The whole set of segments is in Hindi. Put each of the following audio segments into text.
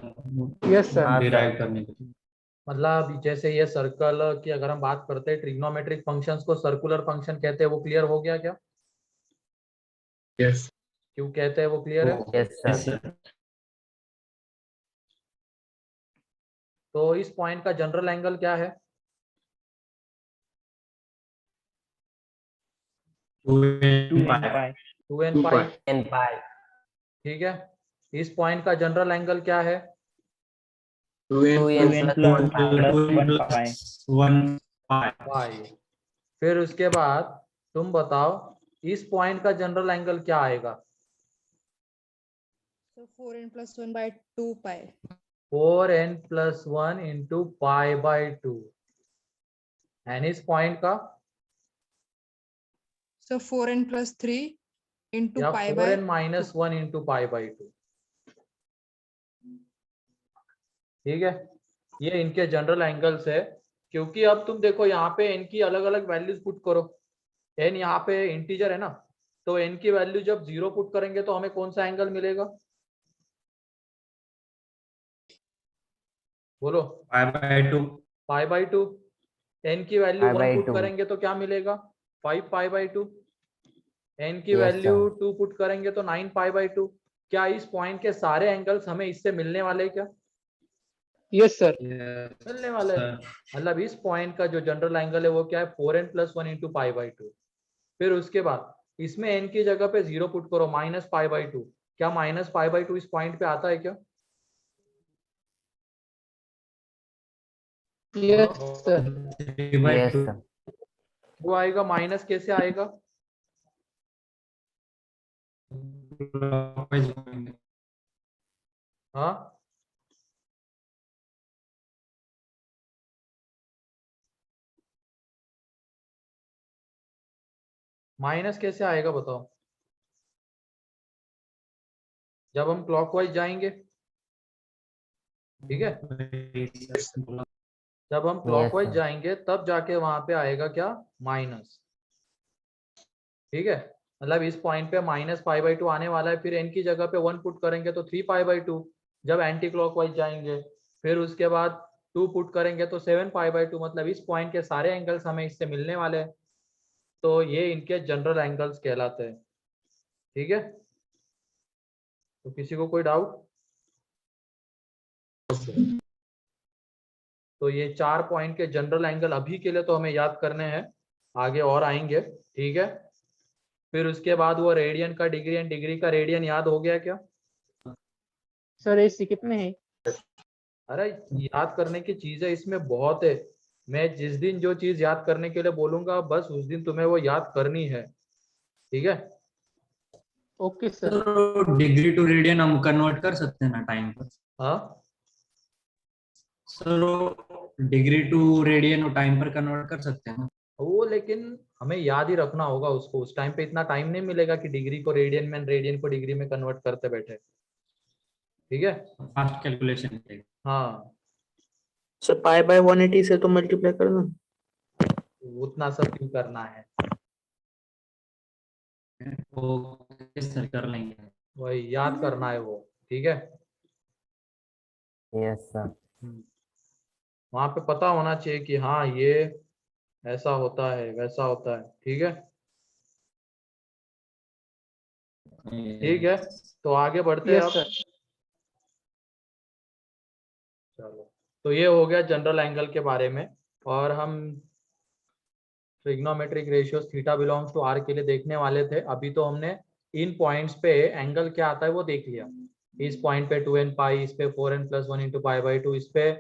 Yes sir. डिराइव करने के लिए। मतलब जैसे ये सर्कल की अगर हम बात करते हैं, ट्रिग्नोमेट्रिक फंक्शंस को सर्कुलर फंक्शन कहते हैं, वो क्लियर हो गया क्या? यस। क्यों कहते हैं वो क्लियर है? Yes sir. तो इस पॉइंट का जनरल एंगल क्या है? 2n पाई। 2n पाई। एन पाई। ठीक है। इस पॉइंट का जनरल एंगल क्या है? 2n प्लस 1 पाई। 1 पाई। पाई। फिर उसके बाद तुम बताओ इस पॉइंट का जनरल एंगल क्या आएगा? So 4n plus 1 by 2 pi. 4n plus 1 into pi by 2। And इस पॉइंट का So 4n plus 3 into या pi 4n by minus 1 into pi by 2। ठीक है। ये इनके जनरल एंगल्स है। क्योंकि अब तुम देखो यहाँ पे n की अलग अलग वैल्यूज पुट करो। n यहाँ पे इंटीजर है ना, तो n की वैल्यू जब 0 पुट करेंगे तो हमें कौन सा एंगल मिलेगा? बोलो। पाई/2। Pi by 2। n की वैल्यू 1 पुट 2 करेंगे तो क्या मिलेगा? 5 पाई बाई 2। n की Yes, वैल्यू sir. 2 पुट करेंगे तो 9 पाई बाई 2। क्या इस पॉइंट के सारे एंगल्स हमें इससे मिलने वाले हैं क्या? Yes sir. मिलने वाले हैं। मतलब इस पॉइंट का जो जनरल एंगल है वो क्या है? 4n plus 1 into pi by 2। फिर उसके बाद इसमें n की जगह पे 0 पुट करो, माइनस पाई बाई 2। क्या माइनस पाई बाई 2 इस पॉइंट पे आता है क्या? Yes sir. 3/2। Yes, sir. वो आएगा, माइनस कैसे आएगा? Clockwise घूमेंगे। हाँ, माइनस कैसे आएगा बताओ? जब हम क्लॉकवाइज जाएंगे। ठीक है। जब हम Yes, क्लॉकवाइज sir. जाएंगे तब जाके वहां पे आएगा क्या? माइनस। ठीक है। मतलब इस पॉइंट पे माइनस पाई बाई 2 आने वाला है। फिर n की जगह पे 1 पुट करेंगे तो 3 पाई बाई 2। जब एंटी क्लॉकवाइज जाएंगे फिर उसके बाद 2 पुट करेंगे तो 7 पाई बाई 2। मतलब इस पॉइंट के सारे एंगल्स हमें इससे मिलने वाले हैं। तो ये इनके जनरल एंगल्स कहलाते हैं। ठीक है। तो किसी को कोई डाउट? तो ये 4 पॉइंट के जनरल एंगल अभी के लिए तो हमें याद करने हैं, आगे और आएंगे। ठीक है। फिर उसके बाद वो रेडियन का डिग्री एंड डिग्री का रेडियन याद हो गया क्या? सर AC कितने हैं? अरे याद करने की चीजें इसमें बहुत है। मैं जिस दिन जो चीज याद करने के लिए बोलूंगा बस उस दिन तुम्हें वो याद करनी है। ठीक है। Okay sir. Sir degree to radian हम कन्वर्ट कर सकते हैं ना टाइम पर? हाँ, sir degree to radian time पर कन्वर्ट कर सकते हैं ना? वो लेकिन हमें याद ही रखना होगा उसको। उस टाइम पे इतना टाइम नहीं मिलेगा कि डिग्री को रेडियन में, रेडियन को डिग्री में कन्वर्ट करते बैठे। ठीक है। फास्ट कैलकुलेशन के लिए। हाँ, सर पाई बाय 180 से तो मल्टीप्लाई कर दो। उतना सब क्यों करना है? वो सर कर लेंगे। वही याद करना है वो। ठीक है। Yes, sir. वहां पे पता होना चाहिए कि हाँ ये ऐसा होता है, वैसा होता है। ठीक है। ठीक है। तो आगे बढ़ते हैं यस अब। सर। चलो, तो ये हो गया जनरल एंगल के बारे में। और हम trigonometric ratios theta belongs to R के लिए देखने वाले थे। अभी तो हमने इन पॉइंट्स पे एंगल क्या आता है वो देख लिया। इस पॉइंट पे 2n पाई, इस पे 4n plus 1 into pi by 2, इस पे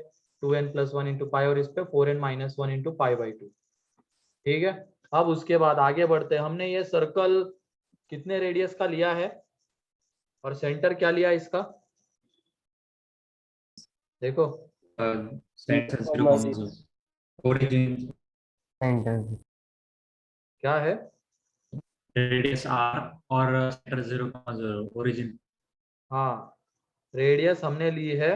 2n प्लस 1 इंटू पाई, और इस पे 4n minus 1 into pi by 2। ठीक है। अब उसके बाद आगे बढ़ते हैं। हमने ये सर्कल कितने रेडियस का लिया है और सेंटर क्या लिया इसका? देखो, सेंटर 0,0 ओरिजिन Center. क्या है? रेडियस r और सेंटर 0,0 ओरिजिन। हाँ, रेडियस हमने ली है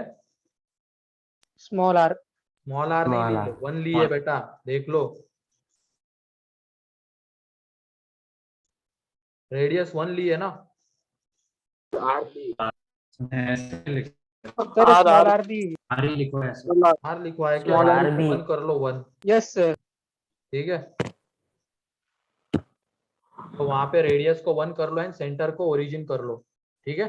स्मॉल आर। स्मॉल आर नहीं ली Small है, r. 1 ली है बेटा। देख लो, रेडियस 1 ली है ना। ऐसे लिख sir R small R R भी आर ही लिखो ऐसे। आर लिखवाया क्या? Small R r भी। वन कर लो 1, यस सर। ठीक है। तो वहां पे रेडियस को 1 कर लो एंड सेंटर को ओरिजिन कर लो, ठीक है।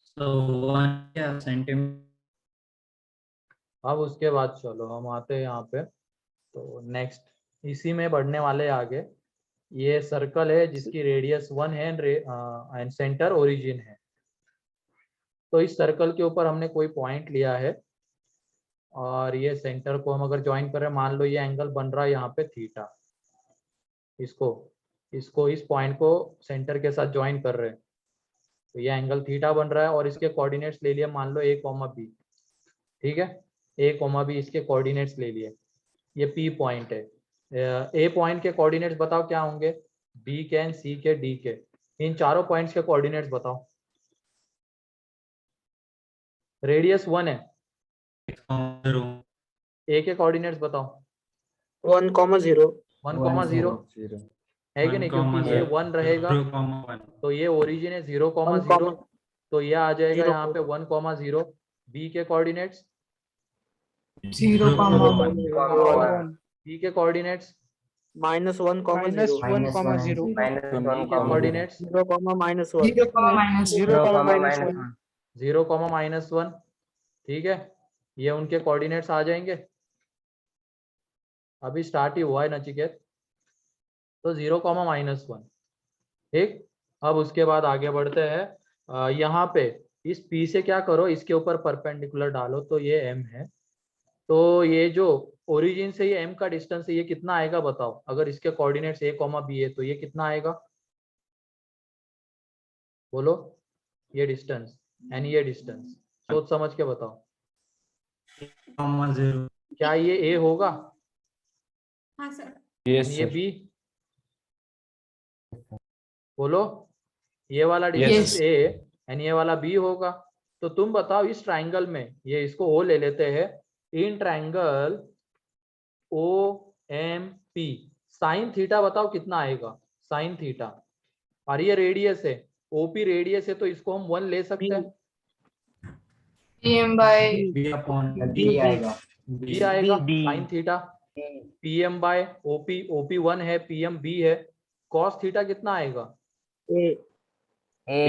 So 1 centimetre. अब उसके बाद चलो हम आते हैं यहाँ पे, तो नेक्स्ट इसी में बढ़ने वाले हैं आगे। ये सर्कल है जिसकी रेडियस 1 है एंड सेंटर ओरिजिन है। तो इस सर्कल के ऊपर हमने कोई पॉइंट लिया है और ये सेंटर को हम अगर ज्वाइन करें, मान लो ये एंगल बन रहा है यहाँ पे थीटा। इसको इसको इस पॉइंट को सेंटर के साथ ज्वाइन कर रहे हैं, तो ये एंगल थीटा बन रहा है और इसके कोऑर्डिनेट्स ले लिए, मान लो a, b, ठीक है। a, b इसके कोऑर्डिनेट्स ले लिए। ये p पॉइंट है। a पॉइंट के कोऑर्डिनेट्स बताओ क्या होंगे? b के, c के, d के। इन चारों पॉइंट्स के कोऑर्डिनेट्स बताओ। रेडियस 1 है, a के कोऑर्डिनेट्स बताओ। 1,0 1,0 है कि नहीं? क्योंकि ये 1 रहेगा तो ये ओरिजिन है 0,0, तो ये आ जाएगा 0, यहाँ पे 1,0। b के कोऑर्डिनेट्स, 1 b के कोऑर्डिनेट्स, -1, -1, -0, -1, b के कोऑर्डिनेट्स 0, -1, 0,0, -1, ठीक है। ये उनके कोऑर्डिनेट्स आ जाएंगे। अभी स्टार्ट ही हुआ है नचिकेत, तो 0, -1, ठीक। अब उसके बाद आगे बढ़ते हैं। यहाँ पे इस P से क्या करो, इसके ऊपर परपेंडिकुलर डालो, तो ये M है। तो ये जो ओरिजिन से ये M का डिस्टेंस है, ये कितना आएगा बताओ? अगर इसके कोऑर्डिनेट्स a, b है तो ये कितना आएगा? बोलो। ये डिस्टेंस एंड ये डिस्टेंस सोच समझ के बताओ। क्या ये a होगा? हाँ सर। एंड ये b? बोलो। ये वाला डिस्टेंस a एंड ये वाला b होगा। तो तुम बताओ इस ट्राइंगल में, ये इसको o ले लेते हैं, in triangle O M P sine theta बताओ कितना आएगा? Sine theta. और ये रेडियस है, ओपी रेडियस है, तो इसको हम 1 ले सकते हैं। PM by b आएगा। b आएगा B। Sine theta. pm by OP, OP 1 है, pm b है। कॉस थीटा कितना आएगा? A, a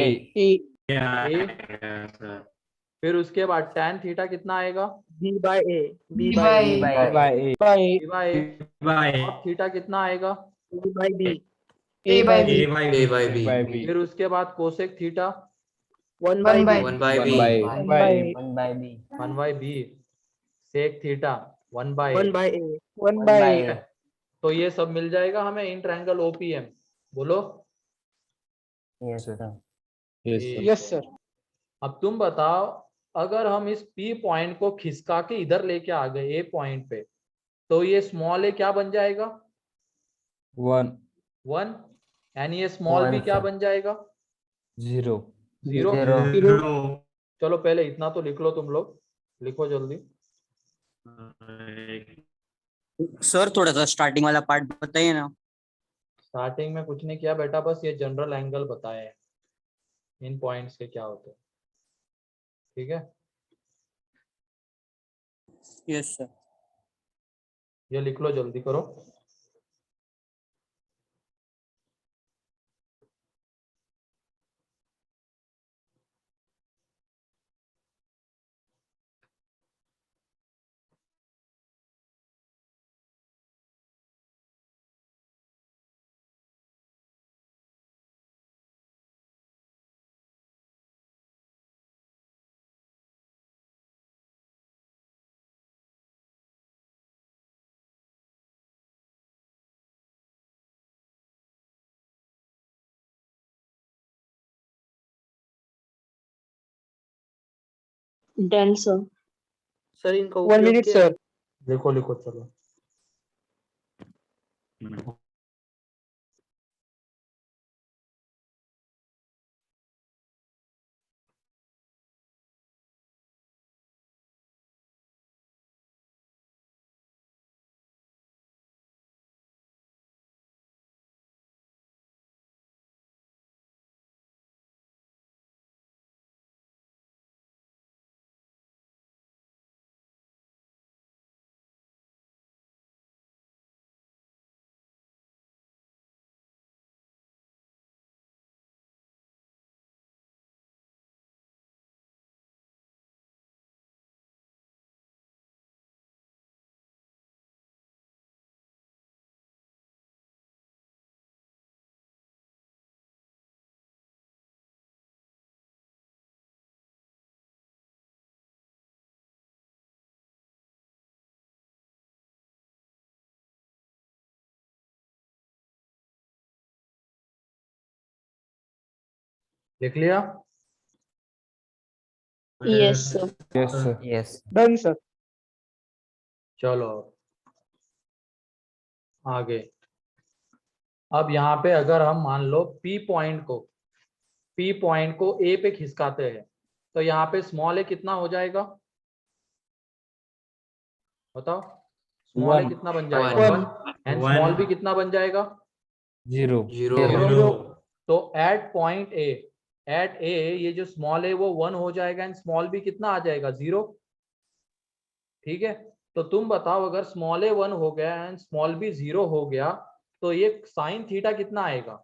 a। फिर उसके बाद टैन थीटा कितना आएगा? B/A, b B/A, by a b by cos theta कितना आएगा? B/B, A by B. फिर उसके बाद cosec theta 1/B, 1 by b 1 by b, sec theta 1 by 1/A, 1 by तो ये सब मिल जाएगा हमें इन ट्रायंगल ओपीएम। बोलो। yes sir yes sir. अब तुम बताओ, अगर हम इस P पॉइंट को खिसका के इधर लेके आ गए A पॉइंट पे, तो ये स्मॉल a क्या बन जाएगा? 1। एंड ये स्मॉल b 1 क्या sir बन जाएगा? 0 0। 0 चलो पहले इतना तो लिख लो, तुम लोग लिखो जल्दी। सर थोड़ा सा स्टार्टिंग वाला पार्ट बताइए ना। स्टार्टिंग में कुछ नहीं किया बेटा, बस ये जनरल एंगल बताए हैं, इन पॉइंट्स के क्या होते हैं, ठीक है। Yes sir. ये लिख लो, जल्दी करो। Done sir. सर इनका 1 उपयोग minute क्या है? सर। लिखो लिखो चलो। लिख लिया? Yes, sir. Yes, sir. Yes. Done, sir. चलो आगे। अब यहाँ पे अगर हम मान लो P पॉइंट को A पे खिसकाते हैं तो यहाँ पे स्मॉल a कितना हो जाएगा? बताओ। Small a One. कितना बन जाएगा? One. 1 एंड स्मॉल b कितना बन जाएगा? 0. Zero. तो एट पॉइंट ए ये जो स्मॉल a वो 1 हो जाएगा एंड स्मॉल b कितना आ जाएगा? 0। ठीक है, तो तुम बताओ अगर स्मॉल a 1 हो गया एंड स्मॉल b 0 हो गया तो ये साइन थीटा कितना आएगा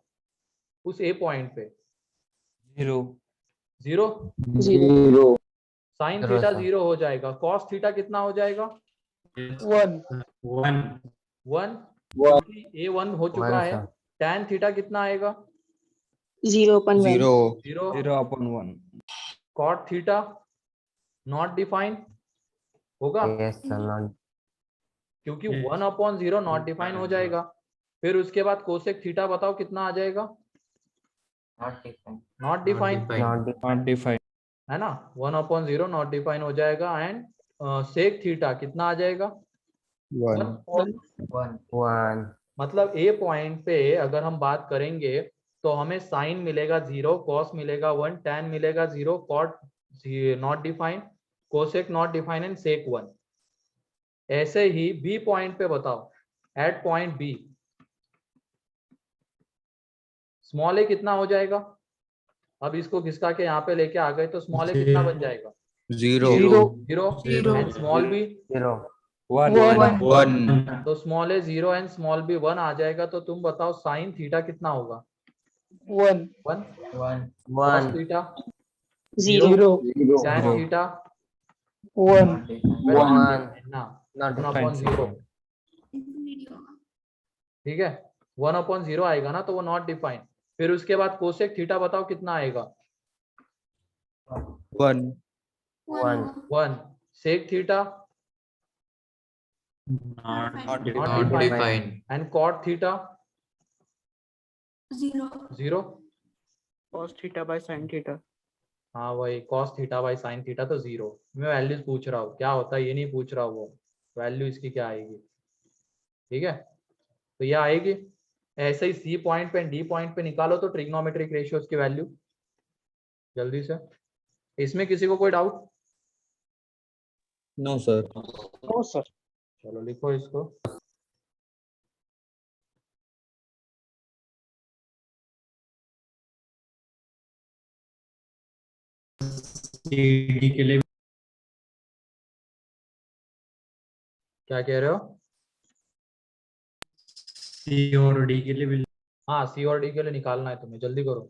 उस a पॉइंट पे? 0. 0। Sign Zero, theta sir. 0 हो जाएगा। कॉस थीटा कितना हो जाएगा? 1. 1। क्योंकि a 1 हो चुका है। sir. टैन थीटा कितना आएगा? 0/1. 0. 0। 0/1. कॉट थीटा नॉट डिफाइन होगा Yes, sir. Not. क्योंकि Yes. 1/0 नॉट डिफाइन हो जाएगा। फिर उसके बाद कोसेक थीटा बताओ कितना आ जाएगा? Not define Not defined. है ना। 1/0 नॉट डिफाइन हो जाएगा एंड सेक थीटा कितना आ जाएगा? 1। 1. मतलब ए पॉइंट पे अगर हम बात करेंगे तो हमें साइन मिलेगा 0, कॉस मिलेगा 1, टैन मिलेगा 0, cot not define, cosec not define and sec 1। ऐसे ही बी पॉइंट पे बताओ, at point B small A कितना हो जाएगा? अब इसको खिसका के यहाँ पे लेके आ गए तो स्मॉल ए कितना बन जाएगा? 0. 0 एंड स्मॉल बी 0. 1. 1. तो small A 0 and small B 1 आ जाएगा। तो तुम बताओ साइन थीटा कितना होगा? 1. 1। Cos 1. Theta 0. Tan Zero. Theta 1. 1. ना Not 1/0। ठीक है, 1/0 आएगा ना तो वो नॉट डिफाइन। फिर उसके बाद कोसेक थीटा बताओ कितना आएगा? 1. 1। Sec theta Not not define and cot theta 0। Cos theta by sin theta. हाँ वही cos theta by sine theta तो 0। मैं वैल्यूज पूछ रहा हूँ क्या होता है ये नहीं पूछ रहा हूँ, वो वैल्यू इसकी क्या आएगी। ठीक है, तो ये आएगी। ऐसे ही सी पॉइंट पे डी पॉइंट पे निकालो तो ट्रिग्नोमेट्रिक रेशियोज की वैल्यू जल्दी से। इसमें किसी को कोई doubt? No, sir. No, sir. चलो लिखो इसको। CD के लिए क्या कह रहे हो? C और D के लिए भी हाँ सी और डी के लिए निकालना है तुम्हें, जल्दी करो।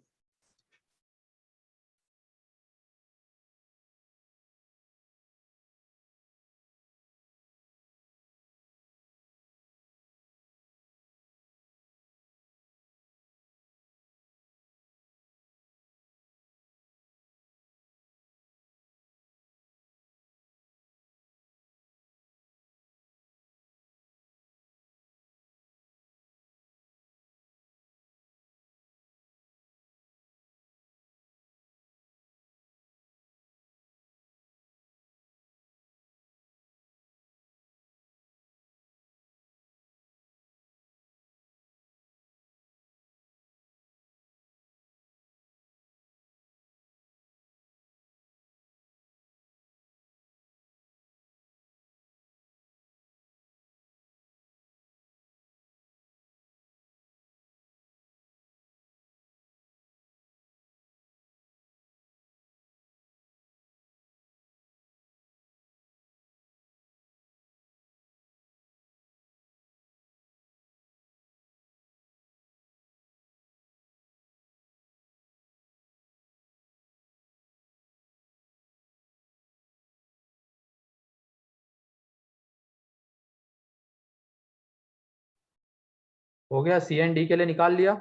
हो गया, सी एंड डी के लिए निकाल लिया।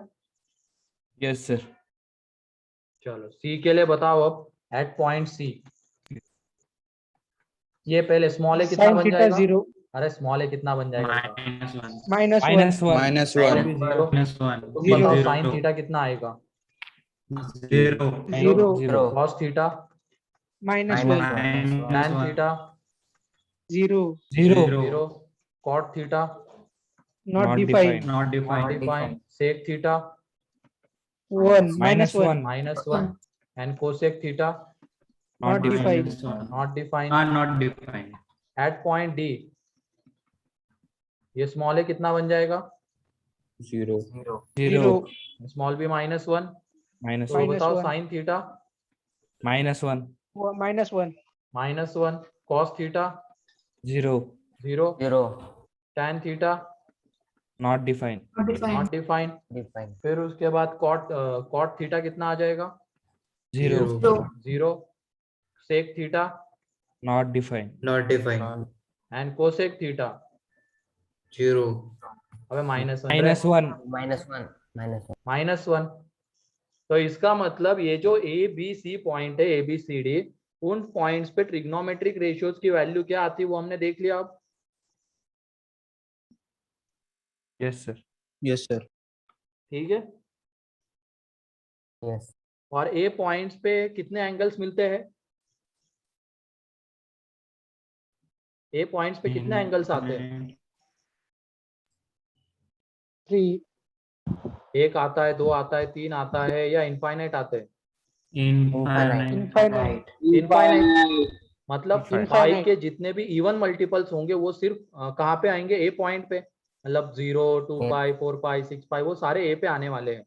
Yes, sir. चलो सी के लिए बताओ अब, एट पॉइंट सी ये पहले स्मॉल ए कितना Sin बन theta जाएगा? 0. अरे स्मॉल ए कितना बन जाएगा? -1. -1. -1. -1. Zero। -1. तुम Zero. बताओ Zero. साइन थीटा कितना आएगा? Zero. Zero. Zero. cos theta, Minus Minus 1. one. tan theta, Zero. Zero. 0, cot theta, Not Not defined. defined. Not not defined. defined, sec theta, 1. Minus -1. one. minus 1, and cosec theta, Not Not defined. defined. Minus one. not defined. Not defined. At point D, ये स्मॉल ए कितना बन जाएगा? Zero. Zero. Zero. Small B -1, Minus तो one. Minus बताओ one. Sine theta Minus one. -1. -1, cos theta Zero. 0, Zero. tan theta Not defined. Not defined. Not defined. Defined. फिर उसके बाद cot थीटा कितना आ जाएगा? Zero. Zero. 0, sec theta Not defined. Not defined. Non. And cosec theta. 0. अबे -1 Minus one. -1. -1. -1। तो इसका मतलब ये जो ए बी सी पॉइंट है, ए बी सी डी, उन पॉइंट्स पे ट्रिग्नोमेट्रिक रेशियोज की वैल्यू क्या आती है वो हमने देख लिया। अब Yes, sir. Yes, sir. ठीक है। Yes. और ए पॉइंट्स पे कितने एंगल्स मिलते हैं? ए पॉइंट्स पे कितने एंगल्स आते हैं? 3. एक आता है, 2 आता है, 3 आता है, या इनफाइनाइट आते हैं? Infinite. Infinite. इनफाइनाइट। मतलब Infinite. 5 के जितने भी इवन मल्टीपल्स होंगे वो सिर्फ कहाँ पे आएंगे? ए पॉइंट पे। मतलब 0, 2 पाई, 4 पाई, 6 पाई, वो सारे ए पे आने वाले हैं।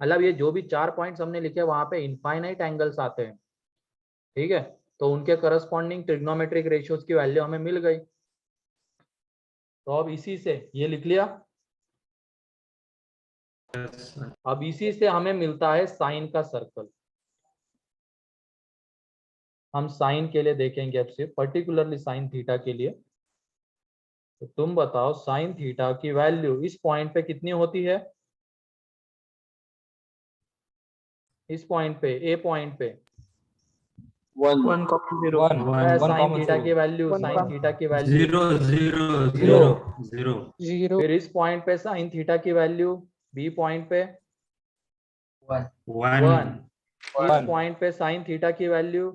मतलब ये जो भी 4 पॉइंट्स हमने लिखे वहां पे इनफाइनाइट एंगल्स आते हैं। ठीक है, तो उनके करस्पॉन्डिंग ट्रिग्नोमेट्रिक रेशियोज की वैल्यू हमें मिल गई। तो अब इसी से ये लिख लिया। अब इसी से हमें मिलता है साइन का सर्कल। हम साइन के लिए देखेंगे अब सिर्फ, पर्टिकुलरली साइन थीटा के लिए। तो तुम बताओ साइन थीटा की वैल्यू इस पॉइंट पे कितनी होती है? इस पॉइंट पे, ए पॉइंट पे 1, 0. One. Sine common theta zero. की value, One sine common. Theta की वैल्यू। 0. 0. फिर इस पॉइंट पे साइन थीटा की वैल्यू, बी पॉइंट पे 1. 1, इस One. पॉइंट पे साइन थीटा की वैल्यू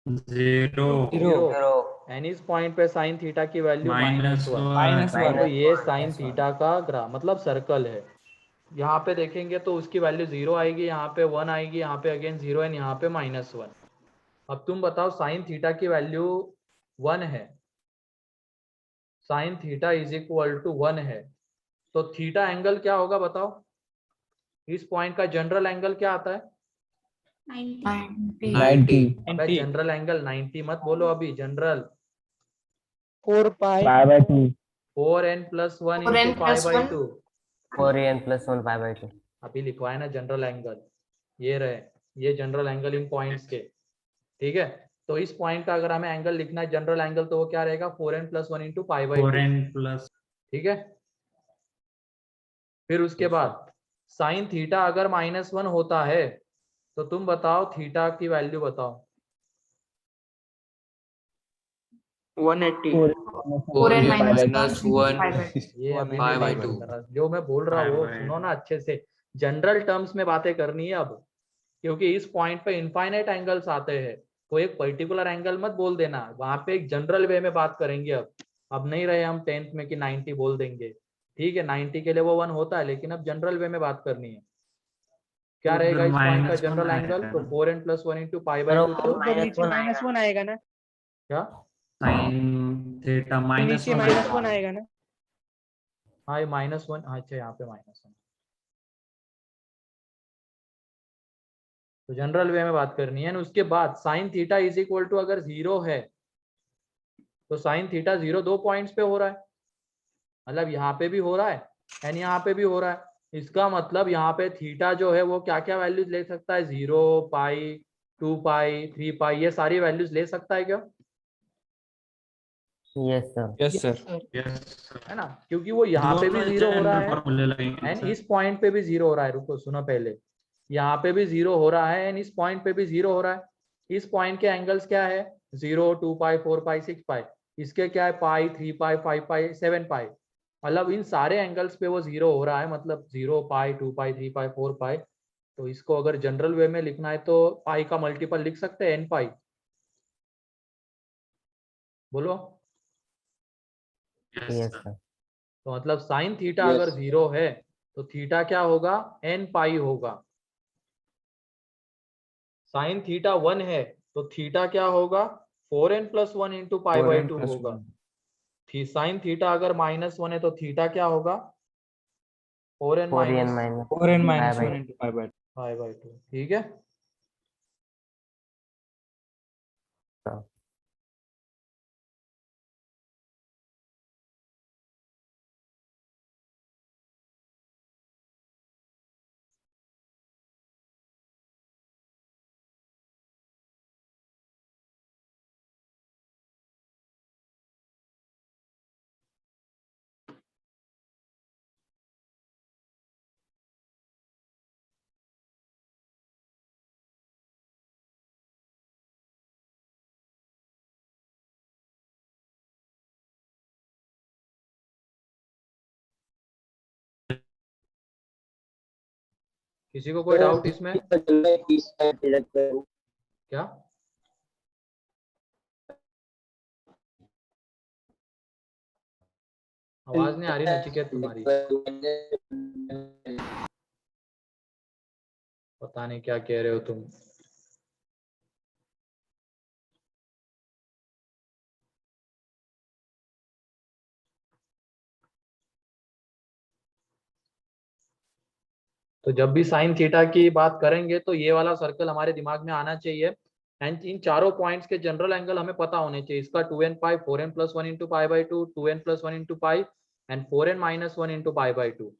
0. 0, 0. एंड इस पॉइंट पे साइन थीटा की वैल्यू Minus -1। Minus one. तो ये -1. साइन थीटा का ग्राफ मतलब सर्कल है। यहाँ पे देखेंगे तो उसकी वैल्यू 0 आएगी, यहाँ पे 1 आएगी, यहाँ पे अगेन 0 एंड यहाँ पे -1। अब तुम बताओ साइन थीटा की वैल्यू 1 है, sine theta is equal to 1 है, तो थीटा एंगल क्या होगा बताओ? इस पॉइंट का जनरल एंगल क्या आता है? 90. 90. अबे जनरल एंगल 90 मत बोलो अभी, general 4 pi. 4n + 1 4n into pi plus by 1. 2। 4n + 1 pi/2. अभी लिखवाया ना जनरल एंगल, ये रहे, ये जनरल एंगल इन पॉइंट्स के। ठीक है, तो इस पॉइंट का अगर हमें एंगल लिखना है जनरल एंगल, तो वो क्या रहेगा? 4n + 1 into pi by 2। 4n+. ठीक है, फिर उसके बाद साइन थीटा अगर -1 होता है तो तुम बताओ थीटा की वैल्यू बताओ। 180. 4n - 1 ये अभी pi by नहीं 2. कर रहा। जो मैं बोल रहा Pi हूँ by सुनो ना अच्छे से, जनरल टर्म्स में बातें करनी है अब, क्योंकि इस पॉइंट पे इनफाइनाइट एंगल्स आते हैं, तो एक पर्टिकुलर एंगल मत बोल देना, वहां पे एक जनरल वे में बात करेंगे। अब नहीं रहे हम 10th में कि 90 बोल देंगे। ठीक है, 90 के लिए वो 1 होता है, लेकिन अब जनरल वे में बात करनी है। क्या तो रहेगा फिर इस पॉइंट का -1 जनरल आएगा एंगल? तो ना। 4n + 1 into pi by चलो, 2। तो -1 नीचे -1 आएगा ना? क्या? Sin theta तो नीचे -1 -1 आएगा ना? हाँ, ये -1, अच्छा यहाँ पे -1। तो जनरल वे में बात करनी है। उसके बाद sine theta is equal to, अगर 0 है तो साइन थीटा 0 2 पॉइंट्स पे हो रहा है, मतलब यहाँ पे भी हो रहा है एंड यहाँ पे भी हो रहा है। इसका मतलब यहाँ पे थीटा जो है वो क्या क्या वैल्यूज ले सकता है? 0, पाई, 2 पाई, 3 पाई, ये सारी वैल्यूज ले सकता है क्या? Yes, sir. Yes, sir. है ना, क्योंकि वो यहाँ पे भी 0 हो रहा है एंड इस पॉइंट पे भी 0 हो रहा है। रुको सुनो पहले, यहाँ पे भी 0 हो रहा है एंड इस पॉइंट पे भी 0 हो रहा है। इस पॉइंट के एंगल्स क्या है? 0, 2 पाई, 4 पाई, 6 पाई। इसके क्या है? पाई, 3 पाई, 5 पाई, 7 पाई। मतलब इन सारे एंगल्स पे वो 0 हो रहा है, मतलब 0 पाई, 2 पाई, 3 पाई, 4 पाई। तो इसको अगर जनरल वे में लिखना है तो पाई का मल्टीपल लिख सकते हैं, एन पाई। बोलो। Yes sir. तो मतलब साइन थीटा अगर 0 है तो थीटा क्या होगा, एन पाई होगा। साइन थीटा 1 है तो थीटा क्या होगा, 4n+1 इंटू पाई बाई 2 होगा। साइन थीटा अगर -1 है तो थीटा क्या होगा, 4n 4n-1 into pi by 2. Pi by 2। ठीक है। किसी को कोई डाउट इसमें? क्या आवाज नहीं आ रही नचिकेत तुम्हारी, पता नहीं क्या कह रहे हो तुम। तो जब भी साइन थीटा की बात करेंगे तो ये वाला सर्कल हमारे दिमाग में आना चाहिए। एंड इन चारों पॉइंट्स के जनरल एंगल हमें पता होने चाहिए। इसका 2n pi, 4n+1 into pi by 2, 2n+1 into pi and 4n-1 into pi by 2।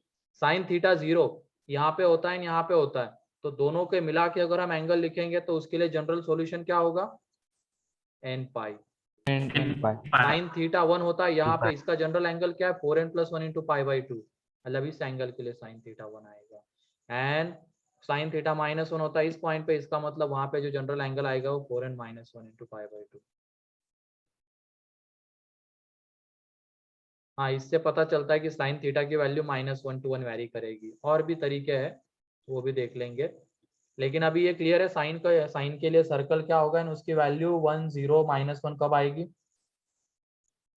Sine theta 0 यहाँ पे होता है, यहाँ पे होता है, तो दोनों के मिला के अगर हम एंगल लिखेंगे तो उसके लिए जनरल सॉल्यूशन क्या होगा, n पाई। साइन थीटा 1 होता है यहाँ पे, इसका जनरल एंगल क्या है, 4n+1 इंटू पाई बाई 2, मतलब इस एंगल के लिए साइन थीटा 1 आएगा। एंड साइन थीटा -1 होता है इस पॉइंट पे, इसका मतलब वहां पे जो जनरल एंगल आएगा वो 4n-1 इंटू पाई बाई 2। हाँ, इससे पता चलता है कि साइन थीटा की वैल्यू -1 to 1 वेरी करेगी। और भी तरीके हैं वो भी देख लेंगे, लेकिन अभी ये क्लियर है साइन का, साइन के लिए सर्कल क्या होगा, उसकी वैल्यू 1 0 -1 कब आएगी।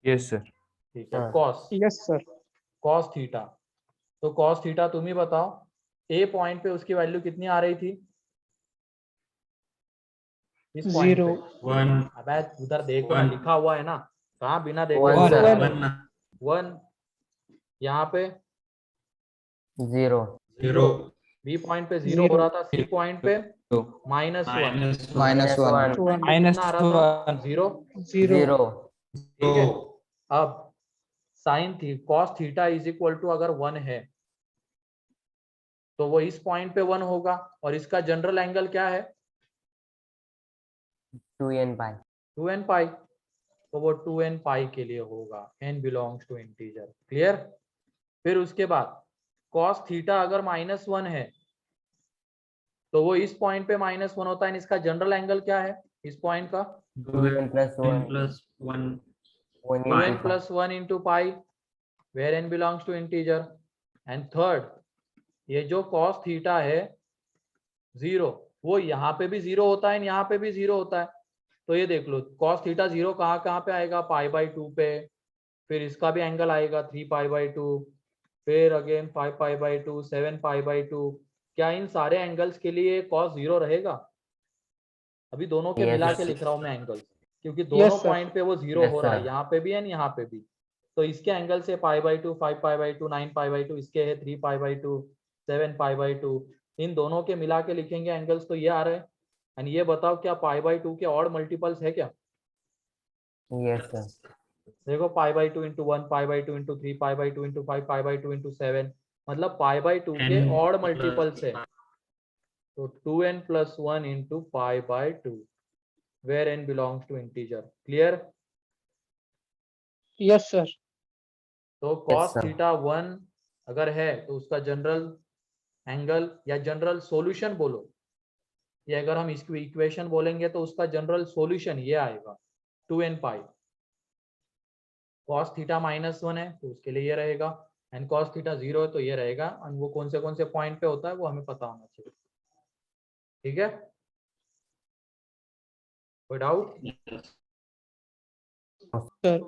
Yes sir. ठीक है। Cos, yes sir. Cos theta, तो कॉस थीटा तुम ही बताओ, ए पॉइंट पे उसकी वैल्यू कितनी आ रही थी, इस पॉइंट 0 पे। 1 अबे उधर देखो ना, 1 लिखा हुआ है ना, कहाँ बिना देखे 1 बोल रहा है? 1 1 यहाँ पे 0 0 बी पॉइंट पे 0 हो रहा था, सी पॉइंट पे -1, -1 Minus कितना आ रहा था, 1. 0। 0 ठीक है। अब साइन थी cos theta is equal to अगर 1 है तो वो इस पॉइंट पे 1 होगा, और इसका जनरल एंगल क्या है, 2n पाई 2n पाई, तो वो 2n पाई के लिए होगा, n belongs to integer. Clear. फिर उसके बाद cos थीटा अगर -1 है तो वो इस पॉइंट पे -1 होता है, इसका जनरल एंगल क्या है इस पॉइंट का, 2n+1 2n+1 into pi, where n belongs to integer. And third, ये जो cos थीटा है 0, वो यहाँ पे भी 0 होता है, यहाँ पे भी 0 होता है। तो ये देख लो cos थीटा 0 कहाँ पे आएगा, पाई बाई 2 पे, फिर इसका भी एंगल आएगा 3 पाई बाई 2, फिर again 5 pi by 2, 7 pi by 2। क्या इन सारे एंगल्स के लिए cos 0 रहेगा? अभी दोनों के मिला के लिख रहा हूँ मैं एंगल्स, क्योंकि दोनों sir. पॉइंट पे वो 0 हो रहा है, यहाँ पे भी है यहाँ पे भी। तो इसके एंगल से पाई by 2, 5 pi by 2, 9 pi by 2, इसके है 3 पाई बाई 2, 7 पाई बाई 2, इन दोनों के मिला के लिखेंगे एंगल्स, तो ये आ रहे हैं। एंड ये बताओ क्या पाई बाई 2 के ऑड मल्टीपल्स है क्या? यस सर देखो पाई by 2 into 1, pi by 2 into 3, pi by 2 into 5, pi by 2 into 7, मतलब पाई बाई 2 के N ऑड plus मल्टीपल्स है। तो 2n+1 into pi by 2, where n belongs to integer. Clear. Yes sir. तो cos sir. थीटा 1 अगर है तो उसका जनरल एंगल या जनरल सॉल्यूशन बोलो, या अगर हम इसकी इक्वेशन बोलेंगे तो उसका जनरल सॉल्यूशन ये आएगा 2n पाई। cos थीटा -1 है तो उसके लिए ये रहेगा, एंड cos थीटा 0 है तो ये रहेगा। और वो कौन से पॉइंट पे होता है वो हमें पता होना चाहिए। ठीक है, कोई डाउट? सर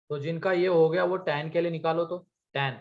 तो जिनका ये हो गया वो tan के लिए निकालो, तो tan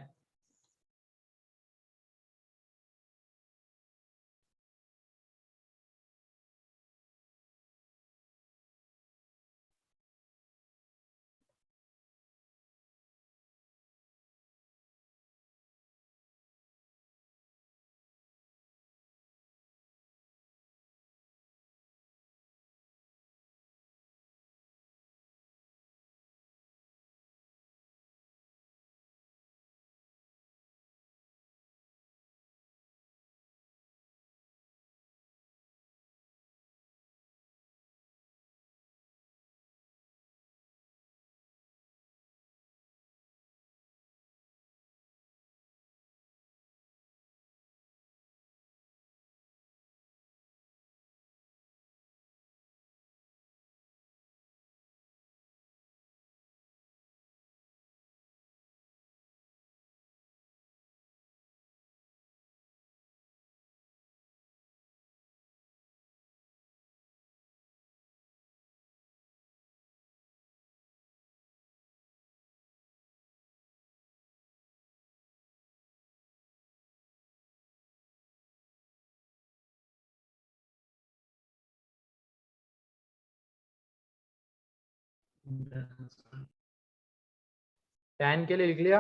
tan के लिए लिख लिया।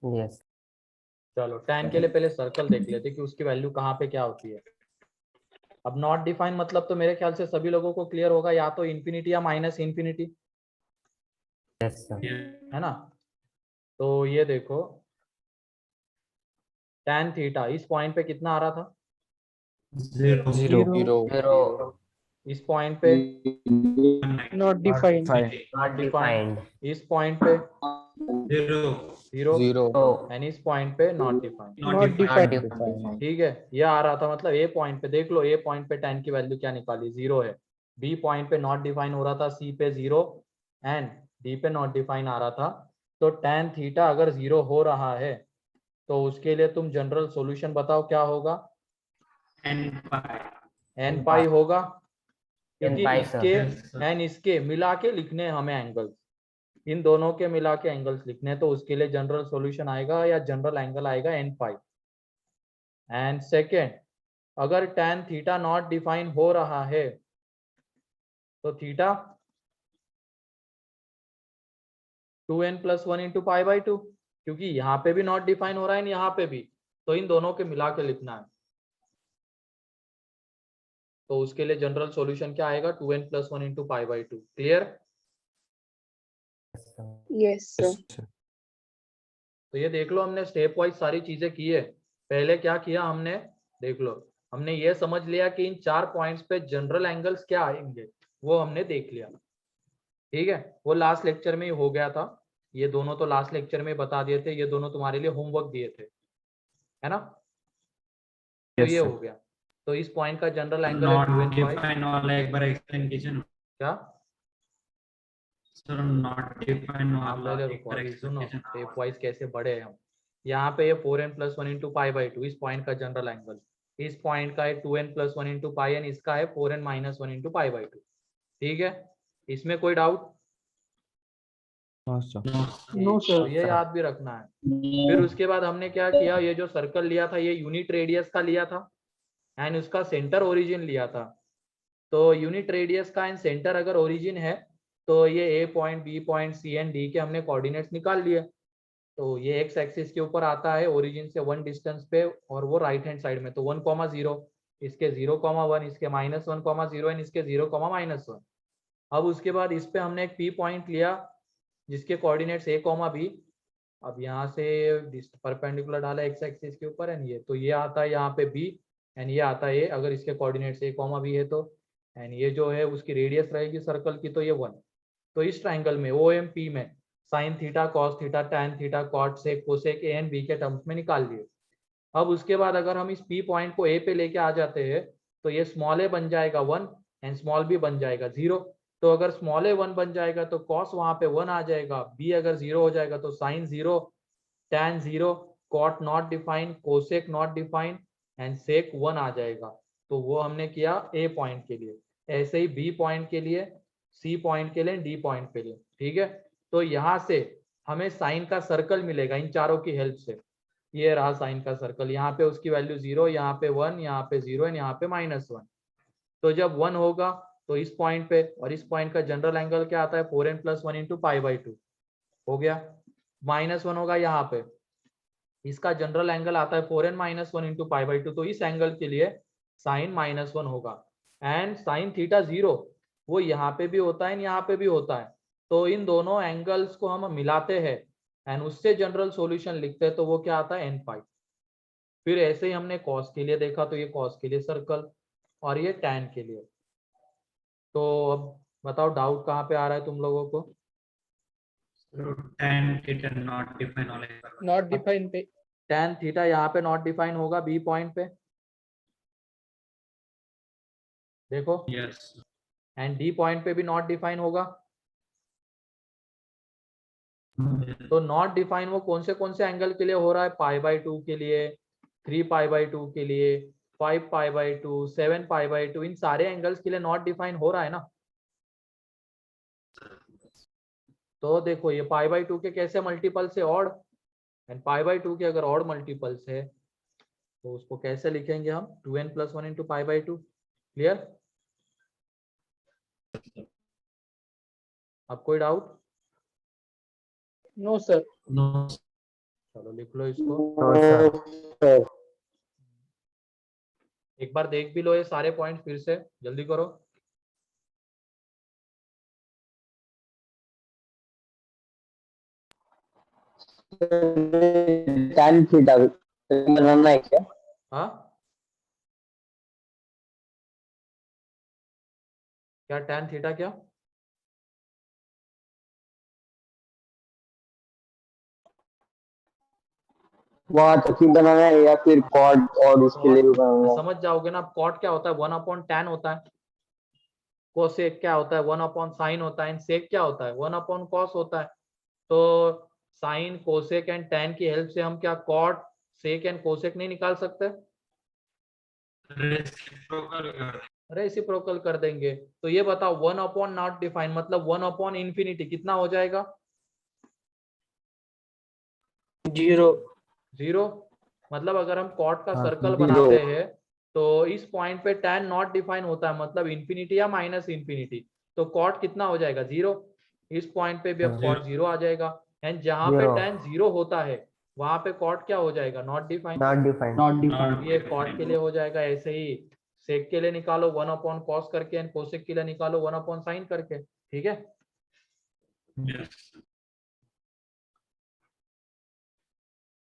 यस चलो tan के लिए पहले सर्कल देख लेते कि उसकी वैल्यू कहाँ पे क्या होती है। अब नॉट डिफाइन मतलब तो मेरे ख्याल से सभी लोगों को क्लियर होगा, या तो इन्फिनिटी या माइनस इन्फिनिटी, यस सर है ना। तो ये देखो tan थीटा इस पॉइंट पे कितना आ रहा था, 0 0 इस पॉइंट पे not defined, not defined, defined इस पॉइंट पे 0 जीरो तो एंड इस पॉइंट पे not defined. Not not defined, defined ठीक है, ये आ रहा था, मतलब ए पॉइंट पे देख लो, ए पॉइंट पे tan की वैल्यू क्या निकाली, 0 है। बी पॉइंट पे नॉट डिफाइन हो रहा था, सी पे 0 एंड डी पे नॉट डिफाइन आ रहा था। तो tan थीटा अगर 0 हो रहा है तो उसके लिए तुम जनरल सॉल्यूशन बताओ क्या होगा, n पाई होगा, क्योंकि पाई इसके सर। एंड इसके मिला के लिखने हैं हमें एंगल्स, इन दोनों के मिला के एंगल्स लिखने हैं, तो उसके लिए जनरल सॉल्यूशन आएगा या जनरल एंगल आएगा n पाई। एंड सेकेंड, अगर tan थीटा नॉट डिफाइन हो रहा है तो theta 2n+1 into pi by 2, क्योंकि यहाँ पे भी नॉट डिफाइन हो रहा है यहाँ पे भी, तो इन दोनों के मिला के लिखना है। तो उसके लिए जनरल सॉल्यूशन क्या आएगा, 2n+1 into pi by 2। Clear? Yes, sir. तो ये देख लो हमने स्टेप वाइज सारी चीजें की है। पहले क्या किया हमने, देख लो, हमने ये समझ लिया कि इन 4 पॉइंट्स पे जनरल एंगल्स क्या आएंगे, वो हमने देख लिया। ठीक है, वो लास्ट लेक्चर में ही हो गया था, ये दोनों तो लास्ट लेक्चर में बता दिए थे, ये दोनों तुम्हारे लिए होमवर्क दिए थे, है ना। तो ये हो गया, तो इस पॉइंट का जनरल एंगल है नॉट 2n/, डिफाइन वाला एक बार एक्सप्लेन कीजिए ना क्या सर। नॉट डिफाइन हाँ, वाला पहले एक रुको, बार अभी सुनो एक्सप्लेनेशन स्टेप वाइज कैसे बढ़े हैं हम। यहाँ पे ये 4n+1 इंटू पाई बाई 2 इस पॉइंट का जनरल एंगल, इस पॉइंट का है 2n+1 इंटू पाई एंड इसका है 4n-1 इंटू पाई बाई 2। ठीक है, इसमें कोई डाउट? नो तो सर, ये याद भी रखना है। फिर उसके बाद हमने क्या किया, ये जो सर्कल लिया था ये यूनिट रेडियस का लिया था एंड उसका सेंटर ओरिजिन लिया था। तो यूनिट रेडियस का एंड सेंटर अगर ओरिजिन है तो ये A point, B point, C and D के हमने कोऑर्डिनेट्स निकाल लिए। तो ये एक्स एक्सिस के ऊपर आता है ओरिजिन से 1 डिस्टेंस पे और वो राइट हैंड साइड में, तो 1,0 इसके 0,1, इसके -1,0 एंड इसके 0,-1। अब उसके बाद इस पे हमने एक P पॉइंट लिया जिसके कोऑर्डिनेट्स a, b। अब यहाँ से परपेंडिकुलर डाला x एक्सिस के ऊपर एंड ये, तो ये आता है यहाँ पे b एंड ये आता है a, अगर इसके कोऑर्डिनेट्स a, b है तो। एंड ये जो है उसकी रेडियस रहेगी सर्कल की, तो ये 1। तो इस ट्राइंगल में OMP में sine theta, cos theta, tan theta, cot sec, cosec a and b के टर्म्स में निकाल लिए। अब उसके बाद अगर हम इस P पॉइंट को A पे लेके आ जाते हैं तो ये स्मॉल a बन जाएगा 1 एंड स्मॉल b बन जाएगा 0। तो अगर स्मॉल a 1 बन जाएगा तो कॉस वहां पे 1 आ जाएगा, b अगर 0 हो जाएगा तो sine 0, tan 0, cot not defined, cosec not defined and sec 1 आ जाएगा। तो वो हमने किया A पॉइंट के लिए। ऐसे ही B पॉइंट के लिए, C पॉइंट के लिए, D पॉइंट के लिए। ठीक है, तो यहाँ से हमें साइन का सर्कल मिलेगा इन चारों की हेल्प से। ये रहा साइन का सर्कल, यहाँ पे उसकी वैल्यू 0, यहाँ पे 1, यहाँ पे 0 एंड यहाँ पे -1। तो जब 1 होगा तो इस पॉइंट पे और इस पॉइंट का जनरल एंगल क्या आता है 4n+1 × π/2 हो गया। -1 होगा यहाँ पे, इसका जनरल एंगल आता है 4n - 1 × π/2, तो इस एंगल के लिए साइन -1 होगा। एंड साइन थीटा 0 वो यहाँ पे भी होता है, यहाँ पे भी होता है। तो इन दोनों एंगल्स को हम मिलाते हैं एंड उससे जनरल सॉल्यूशन लिखते हैं, तो वो क्या आता है n π। फिर ऐसे ही हमने कॉस के लिए देखा, तो ये कॉस के लिए सर्कल और ये टैन के लिए। तो अब बताओ डाउट कहाँ पे आ रहा है तुम लोगों को? tan theta not define all not define पे टैन थीटा यहाँ पे नॉट डिफाइन होगा B पॉइंट पे, देखो, yes एंड D पॉइंट पे भी नॉट डिफाइन होगा। तो नॉट डिफाइन वो कौन से एंगल के लिए हो रहा है? π/2 के लिए, 3π/2 के लिए, 5π/2, 7π/2, इन सारे एंगल्स के लिए नॉट डिफाइन हो रहा है ना। तो देखो ये π/2 के कैसे मल्टीपल्स है? ऑड। एंड π/2 के अगर ऑड मल्टीपल्स है तो उसको कैसे लिखेंगे हम? 2n+1 × π/2। क्लियर? अब कोई डाउट? No sir. no चलो लिख लो इसको, एक बार देख भी लो ये सारे पॉइंट फिर से, जल्दी करो। tan थीटा बनाना है क्या? हाँ, क्या टैन थीटा क्या? वहाँ तक ही बनाना है या फिर कॉड और उसके लिए भी बनाना है? समझ जाओगे ना। कॉट क्या होता है? 1/tan होता है। कोसेक क्या होता है? 1/sin होता है। सेक क्या होता है? 1/cos होता है। तो साइन, कोसेक एंड टैन की हेल्प से हम क्या कॉट, सेक एंड कोसेक नहीं निकाल सकते? रेसिप्रोकल कर देंगे। तो ये बताओ 1/ नॉट डिफाइन मतलब 1/∞ कितना हो जाएगा? 0। मतलब अगर हम कॉट का सर्कल बनाते हैं तो इस पॉइंट पे टैन नॉट डिफाइन होता है, मतलब इंफिनिटी या -∞। तो कॉट कितना हो जाएगा? 0। इस पॉइंट पे भी अब कॉट 0 आ जाएगा। एंड जहां पे टैन 0 होता है वहां पे कॉट क्या हो जाएगा? Not define. ये कॉट के लिए हो जाएगा। ऐसे ही सेक के लिए निकालो 1/cos करके एंड कोसेक के लिए निकालो 1/sin करके। ठीक है, yes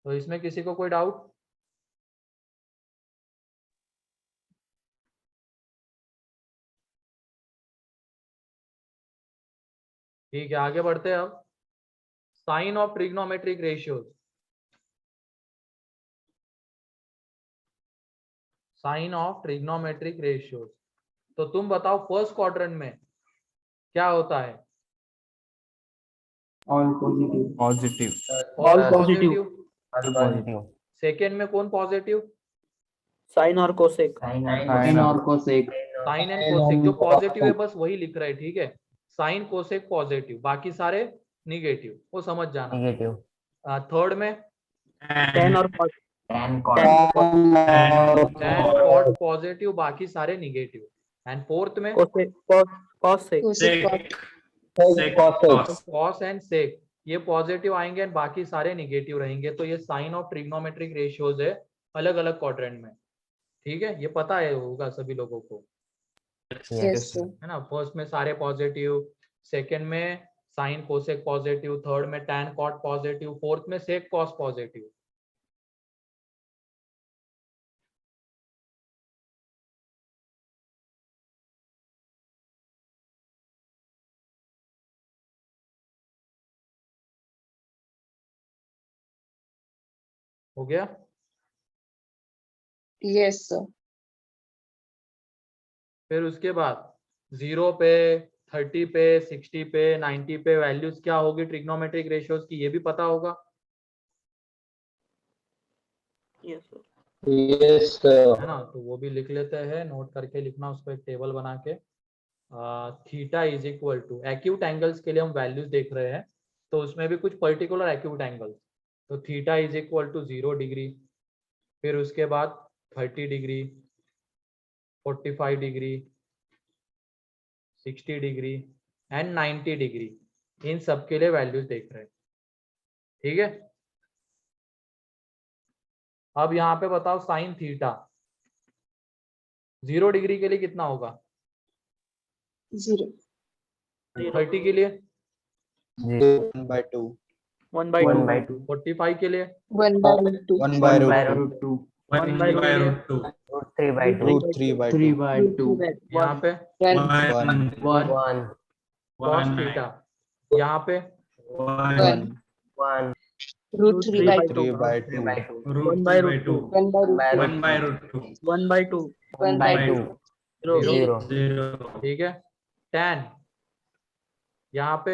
तो इसमें किसी को कोई डाउट? ठीक है, आगे बढ़ते हैं अब। Sign of trigonometric ratios. Sign of trigonometric ratios. तो तुम बताओ फर्स्ट क्वाड्रेंट में क्या होता है? All positive. Positive. All positive. Positive. Second में कौन पॉजिटिव? साइन और कोसेक। साइन और कोसेक। Sine and cosec. जो पॉजिटिव है बस वही लिख रहा है। ठीक है, साइन कोसेक पॉजिटिव, बाकी सारे निगेटिव, वो समझ जाना। नेगेटिव। थर्ड में टेन और cos। tan tan cot positive, बाकी सारे निगेटिव। एंड फोर्थ में cosec, cosec. Cos and sec, ये पॉजिटिव आएंगे एंड बाकी सारे निगेटिव रहेंगे। तो ये साइन ऑफ ट्रिग्नोमेट्रिक रेशियोज है अलग अलग क्वाड्रेंट में। ठीक है, ये पता है होगा सभी लोगों को, Yes, sir. है ना। फर्स्ट में सारे पॉजिटिव, सेकंड में साइन कोसेक पॉजिटिव, थर्ड में टैन कॉट पॉजिटिव, फोर्थ में सेक कॉस पॉजिटिव। हो गया? Yes, sir. फिर उसके बाद 0 पे, 30 पे, 60 पे, 90 पे वैल्यूज क्या होगी ट्रिग्नोमेट्रिक रेशियोज की, ये भी पता होगा। Yes, sir. Yes, sir. है ना, तो वो भी लिख लेते हैं, नोट करके लिखना उसको एक टेबल बना के। Theta is equal to, acute angles के लिए हम वैल्यूज देख रहे हैं, तो उसमें भी कुछ पर्टिकुलर एक्यूट एंगल्स, तो theta is equal to 0 degree, फिर उसके बाद 30 degree, 45 degree, 60 degree and 90 degree, इन सब के लिए वैल्यूज देख रहे हैं। ठीक है, अब यहाँ पे बताओ साइन थीटा 0 डिग्री के लिए कितना होगा, 0. 30 के लिए, 1/2. 1/2. 45 के लिए, 1/2. 1/√2. 1 by root 2, √3/2. यहाँ पे 1. 1. cos थीटा, यहाँ पे 1. √3/2. 3/2. 1/2. 1/2. 0. ठीक है। tan यहाँ पे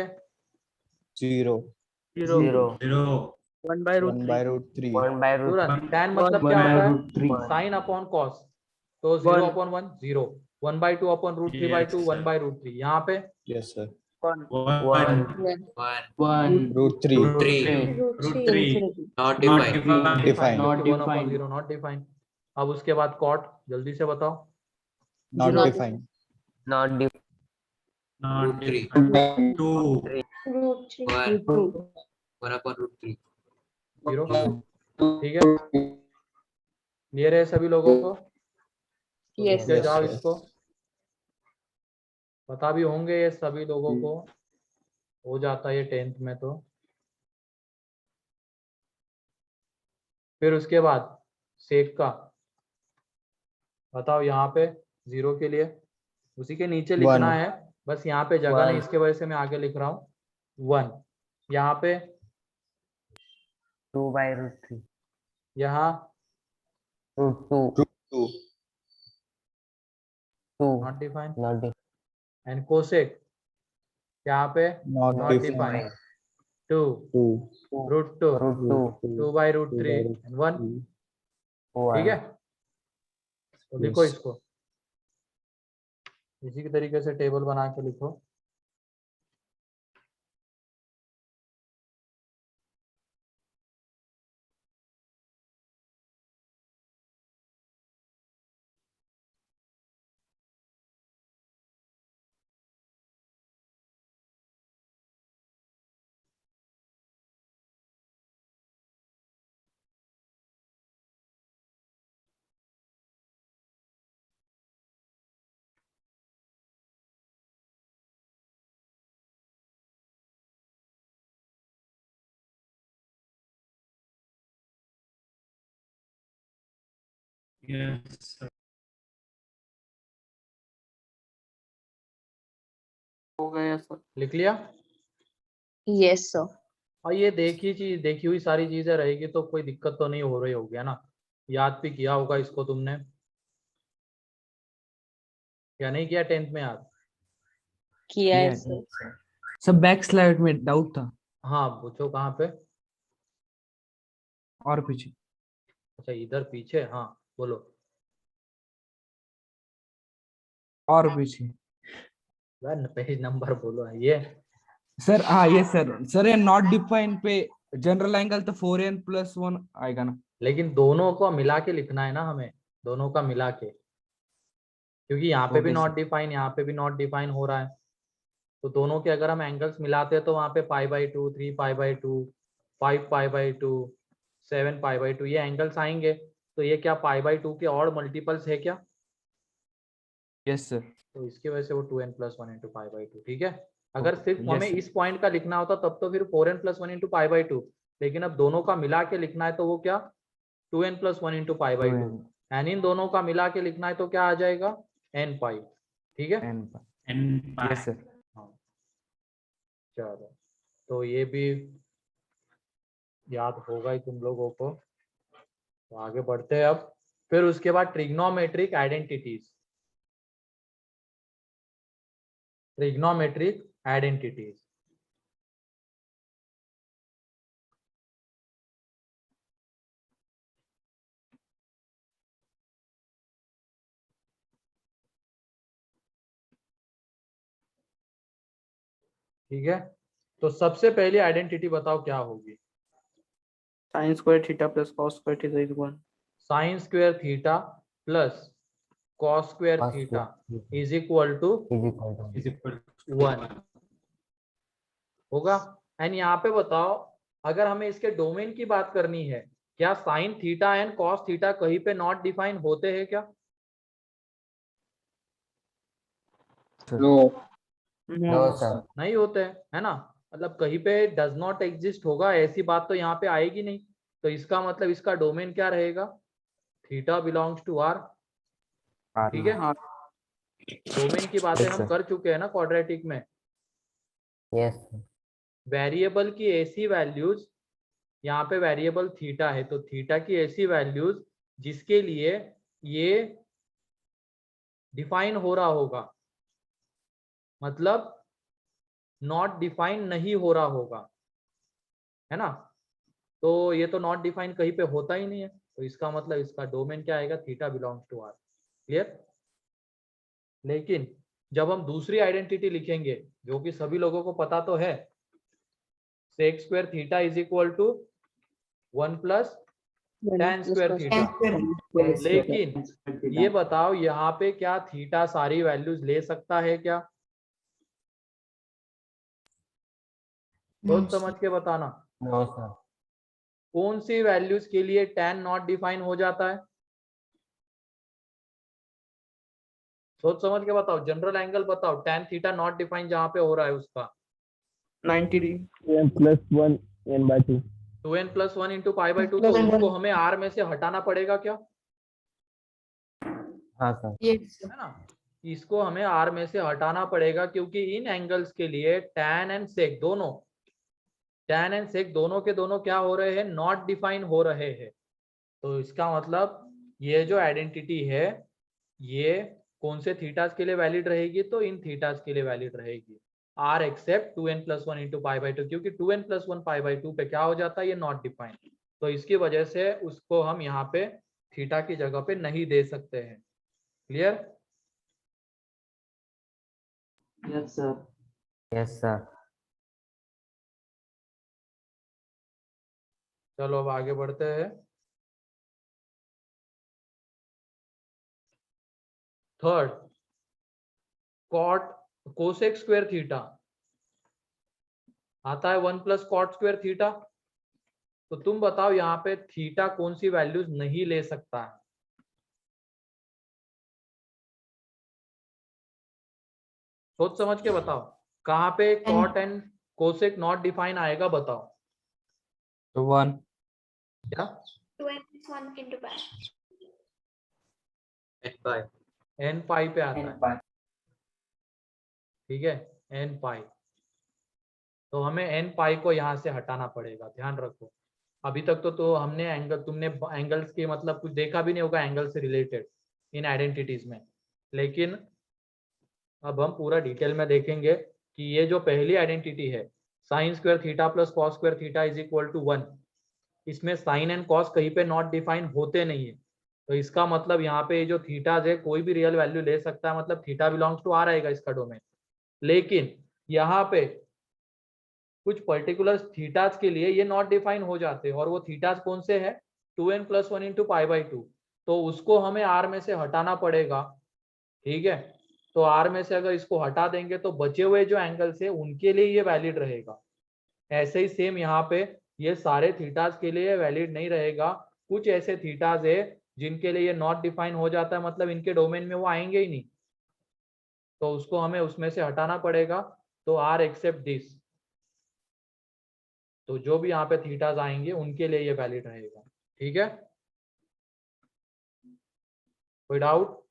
0. 1/√3. तुरंत tan मतलब क्या होता है, साइन अपॉन कॉस, तो 0 अपॉन 1 0, 1/2 अपॉन √3/2 1/√3, यहाँ पे Yes, sir. 1. √3. Not defined, Defined. Not 1 upon defined. 0 not defined। अब उसके बाद cot, जल्दी से बताओ। Not Not defined. Not defined. 2. √3. 0, ठीक है, क्लियर है सभी लोगों को? तो Yes. लिखते जाओ Yes, sir. इसको, पता भी होंगे ये सभी लोगों को, हो जाता है ये 10th में तो। फिर उसके बाद सेक का बताओ, यहाँ पे 0 के लिए उसी के नीचे लिखना One. है, बस यहाँ पे जगह नहीं, इसके वजह से मैं आगे लिख रहा हूँ 1, यहाँ पे 2/√3. यहाँ √2. 2. Not define, Not defined. And cosec यहाँ पे Not नॉट डिफाइन, 2 2. √2, √2. 2/√3 एंड 1। ठीक है, तो लिखो Yes. इसको इसी के तरीके से टेबल बना के लिखो। Yes. हो गया सर। लिख लिया? Yes, sir. और ये देखी हुई सारी चीजें रहेगी तो कोई दिक्कत तो नहीं हो रही होगी, है ना। याद भी किया होगा इसको तुमने, क्या नहीं किया 10th में याद? किया है sir. सब बैक स्लाइड में डाउट था हाँ पूछो कहाँ पे? और पीछे। अच्छा इधर पीछे, हाँ बोलो। और पीछे पेज नंबर बोलो ये। सर। हाँ ये सर ये नॉट डिफाइन पे जनरल एंगल तो 4n+1 आएगा ना। लेकिन दोनों को मिला के लिखना है ना हमें, दोनों का मिला के, क्योंकि यहाँ पे भी Okay, नॉट डिफाइन, यहाँ पे भी नॉट डिफाइन हो रहा है, तो दोनों के अगर हम एंगल्स मिलाते हैं तो वहाँ पे π/2, 3π/2, 5π/2, 7π/2 ये एंगल्स आएंगे। तो ये क्या पाई बाई 2 के और मल्टीपल्स है क्या? Yes sir. तो इसकी वजह से वो 2n+1 इंटू पाई बाई 2। ठीक है, अगर सिर्फ yes, हमें sir. इस पॉइंट का लिखना होता तब तो फिर 4n+1 इंटू पाई बाई 2, लेकिन अब दोनों का मिला के लिखना है तो वो क्या 2n+1 into pi by 2, and in दोनों का मिला के लिखना है तो क्या आ जाएगा n पाई। ठीक है, यस सर। चलो तो ये भी याद होगा ही तुम लोगों को। तो आगे बढ़ते हैं अब। फिर उसके बाद ट्रिग्नोमेट्रिक आइडेंटिटीज। ट्रिग्नोमेट्रिक आइडेंटिटीज ठीक है, तो सबसे पहली आइडेंटिटी बताओ क्या होगी? Sine square theta plus cos square theta is 1। Sine square theta plus cos square theta is equal to 1 होगा। एंड यहाँ पे बताओ, अगर हमें इसके डोमेन की बात करनी है, क्या sine theta and cos theta कहीं पे नॉट डिफाइन होते हैं क्या? नो नहीं होते हैं, है ना, मतलब कहीं पे डज नॉट एग्जिस्ट होगा ऐसी बात तो यहाँ पे आएगी नहीं। तो इसका मतलब इसका डोमेन क्या रहेगा? Theta belongs to R. ठीक है, डोमेन की बातें हम कर चुके हैं ना क्वाड्रेटिक में। वेरिएबल की ऐसी वैल्यूज, यहाँ पे वेरिएबल थीटा है तो थीटा की ऐसी वैल्यूज जिसके लिए ये डिफाइन हो रहा होगा, मतलब नॉट डिफाइन नहीं हो रहा होगा, है ना। तो ये तो नॉट डिफाइन कहीं पे होता ही नहीं है, तो इसका मतलब इसका डोमेन क्या आएगा? Theta belongs to R. Clear? लेकिन जब हम दूसरी आइडेंटिटी लिखेंगे, जो कि सभी लोगों को पता तो है, sec square theta is equal to 1 plus tan square theta. लेकिन ये बताओ यहाँ पे क्या थीटा सारी वैल्यूज ले सकता है क्या? सोच समझ के बताना। कौन सी वैल्यूज के लिए tan नॉट डिफाइन हो जाता है? सोच समझ के बताओ, जनरल एंगल बताओ, tan थीटा नॉट डिफाइन जहां पे हो रहा है उसका 90 degree. 2n+1 n/2 2n+1 into pi by 2, तो उसको हमें r में से हटाना पड़ेगा क्या? है ना, इसको हमें r में से हटाना पड़ेगा, क्योंकि इन एंगल्स के लिए tan एंड sec दोनों, tan एंड sec दोनों के दोनों क्या हो रहे हैं? नॉट डिफाइन हो रहे हैं। तो इसका मतलब ये जो आइडेंटिटी है ये कौन से थीटास के लिए वैलिड रहेगी? तो इन थीटास के लिए वैलिड रहेगी, r except 2n+1 into pi by 2, क्योंकि 2n+1 पाई बाई 2 पे क्या हो जाता है? ये नॉट डिफाइंड। तो इसकी वजह से उसको हम यहाँ पे थीटा की जगह पे नहीं दे सकते हैं। क्लियर? Yes sir. चलो अब आगे बढ़ते हैं। Third, cot cosec square theta आता है 1 प्लस कॉट स्क्वायर थीटा। तो तुम बताओ यहाँ पे थीटा कौन सी वैल्यूज नहीं ले सकता है? सोच समझ के बताओ, कहाँ पे cot and cosec not define आएगा? बताओ। तो 1 क्या? 2n+1 into pi. n पाई पे आता है। ठीक है, n पाई। तो हमें n पाई को यहाँ से हटाना पड़ेगा, ध्यान रखो। अभी तक तो हमने तुमने एंगल्स की मतलब कुछ देखा भी नहीं होगा एंगल से रिलेटेड इन आइडेंटिटीज में, लेकिन अब हम पूरा डिटेल में देखेंगे कि ये जो पहली आइडेंटिटी है, sine square theta plus cos square theta is equal to 1, इसमें साइन एंड कॉस कहीं पे नॉट डिफाइन होते नहीं है। तो इसका मतलब यहाँ पे जो थीटाज है कोई भी रियल वैल्यू ले सकता है, मतलब थीटा बिलोंग्स टू आर आएगा इसका डोमेन। लेकिन यहाँ पे कुछ पर्टिकुलर थीटाज के लिए ये नॉट डिफाइन हो जाते हैं, और वो थीटाज कौन से है? 2n+1 into pi by 2। तो उसको हमें r में से हटाना पड़ेगा। ठीक है, तो r में से अगर इसको हटा देंगे तो बचे हुए जो एंगल्स है उनके लिए ये वैलिड रहेगा। ऐसे ही सेम यहाँ पे ये सारे थीटाज के लिए वैलिड नहीं रहेगा। कुछ ऐसे थीटाज है जिनके लिए ये नॉट डिफाइन हो जाता है मतलब इनके डोमेन में वो आएंगे ही नहीं, तो उसको हमें उसमें से हटाना पड़ेगा। तो आर एक्सेप्ट दिस, तो जो भी यहाँ पे थीटाज आएंगे उनके लिए ये वैलिड रहेगा। ठीक है, कोई डाउट?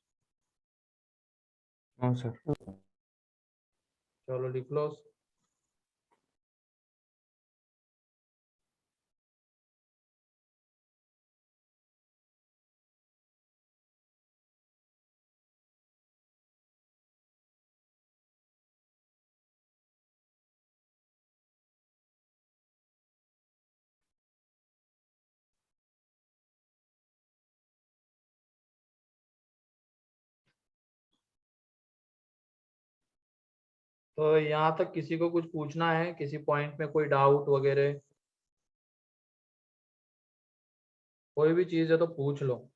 हाँ सर। चलो लिख लो। तो यहाँ तक किसी को कुछ पूछना है, किसी पॉइंट में कोई डाउट वगैरह, कोई भी चीज है तो पूछ लो।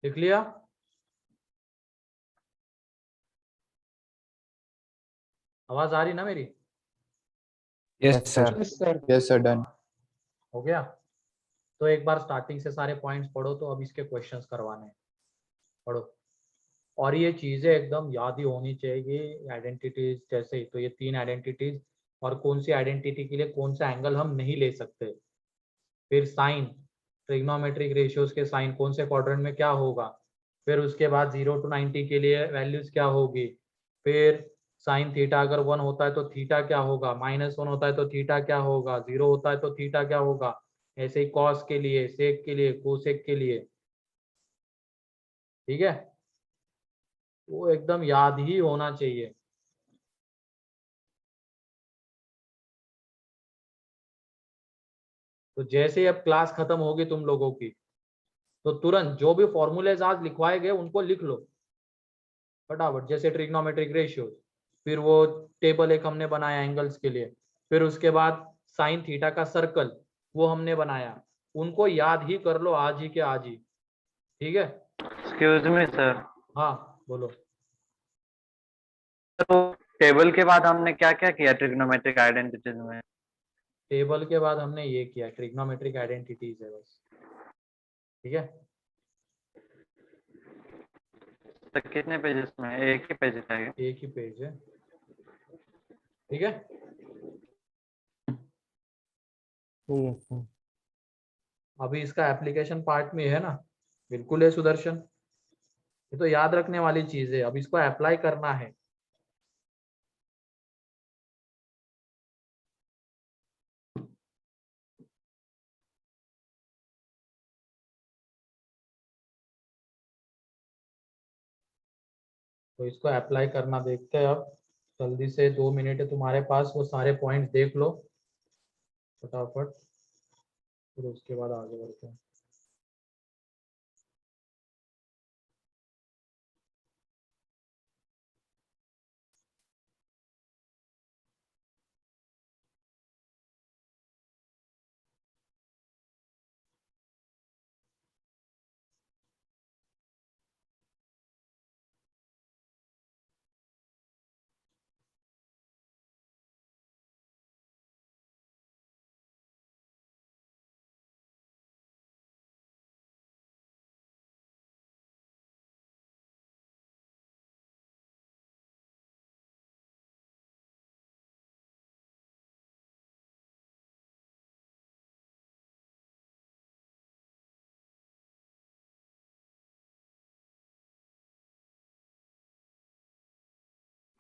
लिख लिया? आवाज आ रही ना मेरी? Yes sir. Yes sir done. हो गया? तो एक बार स्टार्टिंग से सारे पॉइंट्स पढ़ो, तो अब इसके क्वेश्चंस करवाने हैं, पढ़ो। और ये चीजें एकदम याद ही होनी चाहिए, आइडेंटिटीज जैसे, तो ये 3 आइडेंटिटीज, और कौन सी आइडेंटिटी के लिए कौन सा एंगल हम नहीं ले सकते। फिर साइन, ट्रिग्नोमेट्रिक रेशियोज के साइन कौन से क्वाड्रेंट में क्या होगा। फिर उसके बाद 0 to 90 के लिए वैल्यूज क्या होगी। फिर साइन थीटा अगर 1 होता है तो थीटा क्या होगा, -1 होता है तो थीटा क्या होगा, 0 होता है तो थीटा क्या होगा। ऐसे ही कॉस के लिए, सेक के लिए, कोसेक के लिए। ठीक है, वो एकदम याद ही होना चाहिए। तो जैसे ही अब क्लास खत्म होगी तुम लोगों की, तो तुरंत जो भी फॉर्मूलेज आज लिखवाए गए उनको लिख लो फटाफट, जैसे ट्रिग्नोमेट्रिक रेशियो। फिर वो टेबल एक हमने बनाया एंगल्स के लिए। फिर उसके बाद साइन थीटा का सर्कल वो हमने बनाया, उनको याद ही कर लो आज ही के आज ही। ठीक है, एक्सक्यूज मी सर, हाँ बोलो। तो टेबल के बाद हमने क्या क्या किया ट्रिग्नोमेट्रिक आइडेंटिटीज में? टेबल के बाद हमने ये किया, ट्रिग्नोमेट्रिक आइडेंटिटीज है बस। ठीक है, तो कितने पेजेस में? एक ही पेज है? एक ही पेज है। ठीक है, अभी इसका एप्लीकेशन पार्ट में है ना, बिल्कुल है सुदर्शन। ये तो याद रखने वाली चीज है, अब इसको अप्लाई करना है। तो इसको अप्लाई करना देखते हैं अब। जल्दी से 2 मिनट है तुम्हारे पास, वो सारे पॉइंट्स देख लो फटाफट, फिर उसके बाद आगे बढ़ते हैं।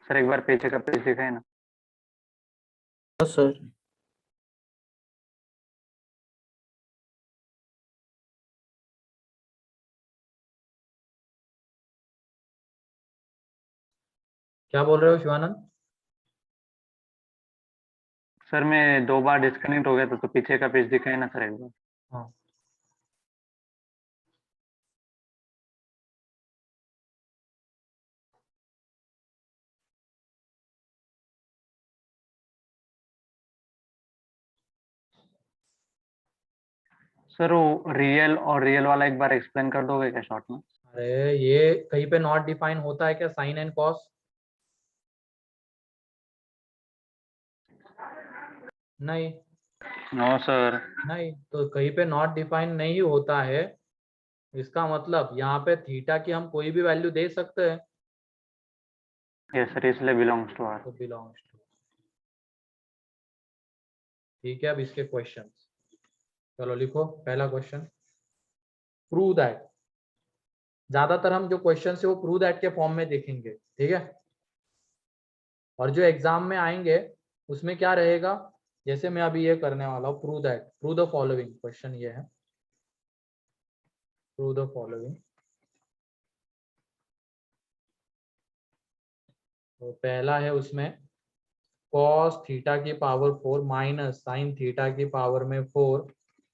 सर एक बार पीछे का पेज दिखाए ना। हाँ सर। क्या बोल रहे हो शिवानंद? सर मैं 2 बार डिस्कनेक्ट हो गया था, तो पीछे का पेज दिखाए ना सर एक बार। हाँ, सर वो रियल और रियल वाला एक बार एक्सप्लेन कर दोगे क्या शॉर्ट में? अरे ये कहीं पे नॉट डिफाइन होता है क्या, साइन एंड कॉस? नहीं, नो सर। नहीं तो कहीं पे नॉट डिफाइन नहीं होता है, इसका मतलब यहाँ पे थीटा की हम कोई भी वैल्यू दे सकते हैं, यस सर, इसलिए बिलोंग्स टू आर। तो बिलोंग्स टू। ठीक है, अब इसके क्वेश्चंस, चलो लिखो पहला क्वेश्चन, प्रूव दैट। ज्यादातर हम जो क्वेश्चन है वो प्रूव दैट के फॉर्म में देखेंगे, ठीक है, और जो एग्जाम में आएंगे उसमें क्या रहेगा, जैसे मैं अभी ये करने वाला हूँ, prove that, prove the following, question ये है, प्रूव द फॉलोइंग। तो पहला है उसमें cos थीटा की पावर 4 माइनस साइन थीटा की पावर में 4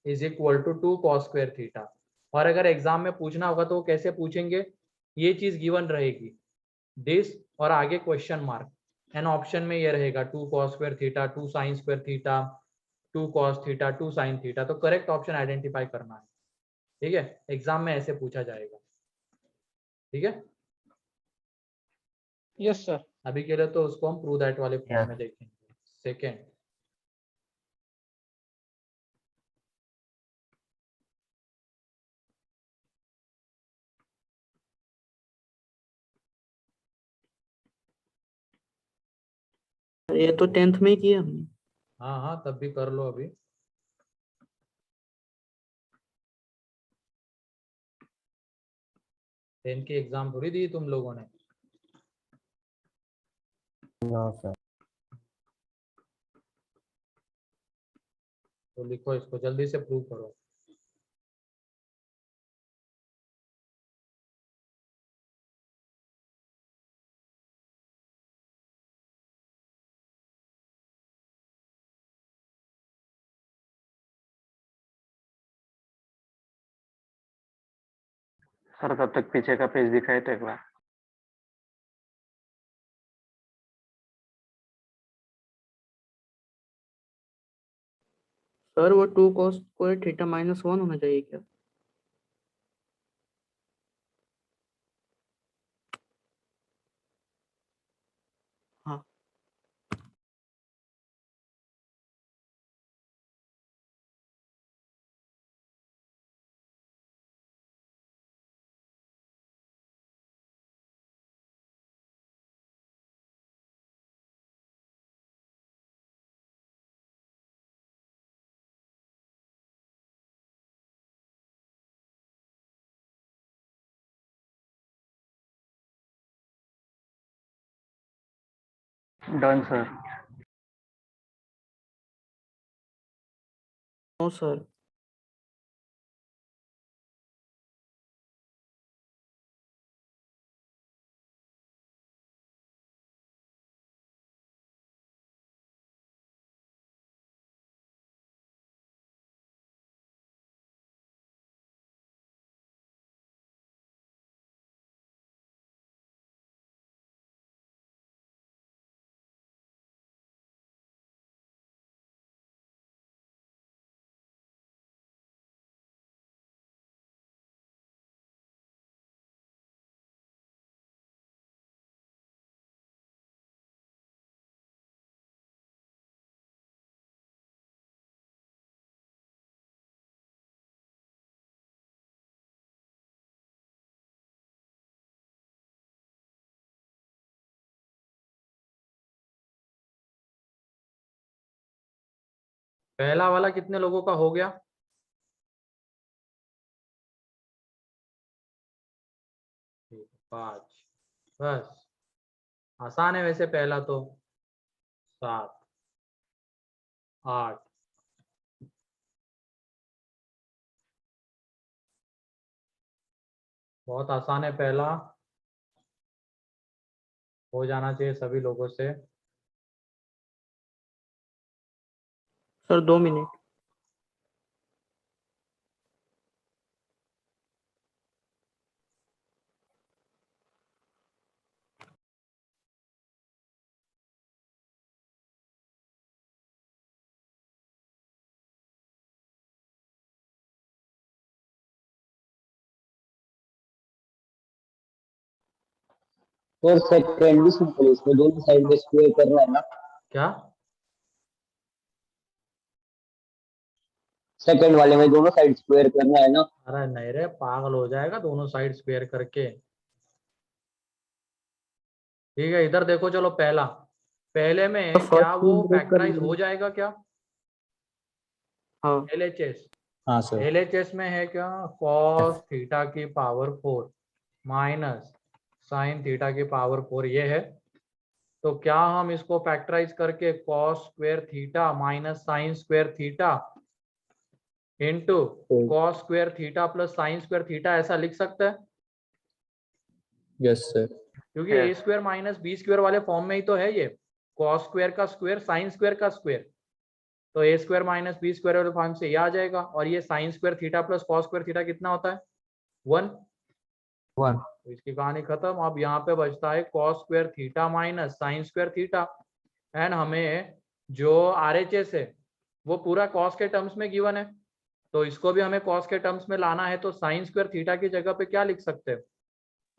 is equal to 2 cos square theta. और अगर एग्जाम में पूछना होगा तो वो कैसे पूछेंगे, ये चीज गिवन रहेगी दिस और आगे क्वेश्चन मार्क, एंड ऑप्शन में ये रहेगा 2 cos square theta, 2 sin square theta, 2 cos theta, 2 sin theta, तो करेक्ट ऑप्शन आइडेंटिफाई करना है, ठीक है, एग्जाम में ऐसे पूछा जाएगा, ठीक है। Yes sir. अभी के लिए तो उसको हम प्रूव दैट वाले फॉर्म में देखेंगे। सेकेंड, ये तो 10th में ही किया हमने। हाँ हाँ तब भी कर लो अभी, टेन की एग्जाम थोड़ी दी तुम लोगों ने। No sir. तो लिखो इसको, जल्दी से प्रूव करो। सर तब तक पीछे का पेज दिखाए तो एक बार। सर वो 2 cos स्क्वायर थीटा माइनस 1 होना चाहिए क्या? हाँ। Done sir. No sir. पहला वाला कितने लोगों का हो गया? ठीक है, 5, बस, आसान है वैसे पहला तो। 7, 8, बहुत आसान है पहला, हो जाना चाहिए सभी लोगों से। Sir 2 minute. और सेकंड भी सिंपल है, इसमें दोनों साइड में स्क्वायर करना है ना। क्या? सेकंड वाले में दोनों साइड स्क्वायर करना है ना। अरे नहीं रे, पागल हो जाएगा दोनों साइड स्क्वायर करके। ठीक है, इधर देखो, चलो पहले में तो क्या first वो two break कर फैक्टराइज लेंगे। हो जाएगा क्या? हाँ LHS, हाँ सर। LHS में है क्या? cos थीटा की पावर 4 माइनस साइन थीटा की पावर 4 ये है। तो क्या हम इसको फैक्टराइज करके cos square theta minus sign square theta into cos square theta plus sign square theta ऐसा लिख सकते हैं? Yes sir. क्योंकि ए स्क्वायर माइनस बी स्क्वायर वाले फॉर्म में ही तो है ये, cos स्क्वायर का स्क्वायर साइन स्क्वायर का स्क्वायर। तो ए स्क्वायर माइनस बी स्क्वायर वाले फॉर्म से ये आ जाएगा, और ये sign square theta plus cos square theta कितना होता है? 1। 1 तो इसकी कहानी खत्म। अब यहाँ पे बचता है cos square theta minus sign square theta, and हमें जो RHS है वो पूरा cos के टर्म्स में गिवन है, तो इसको भी हमें cos के टर्म्स में लाना है। तो साइन स्क्वायर थीटा की जगह पे क्या लिख सकते हैं?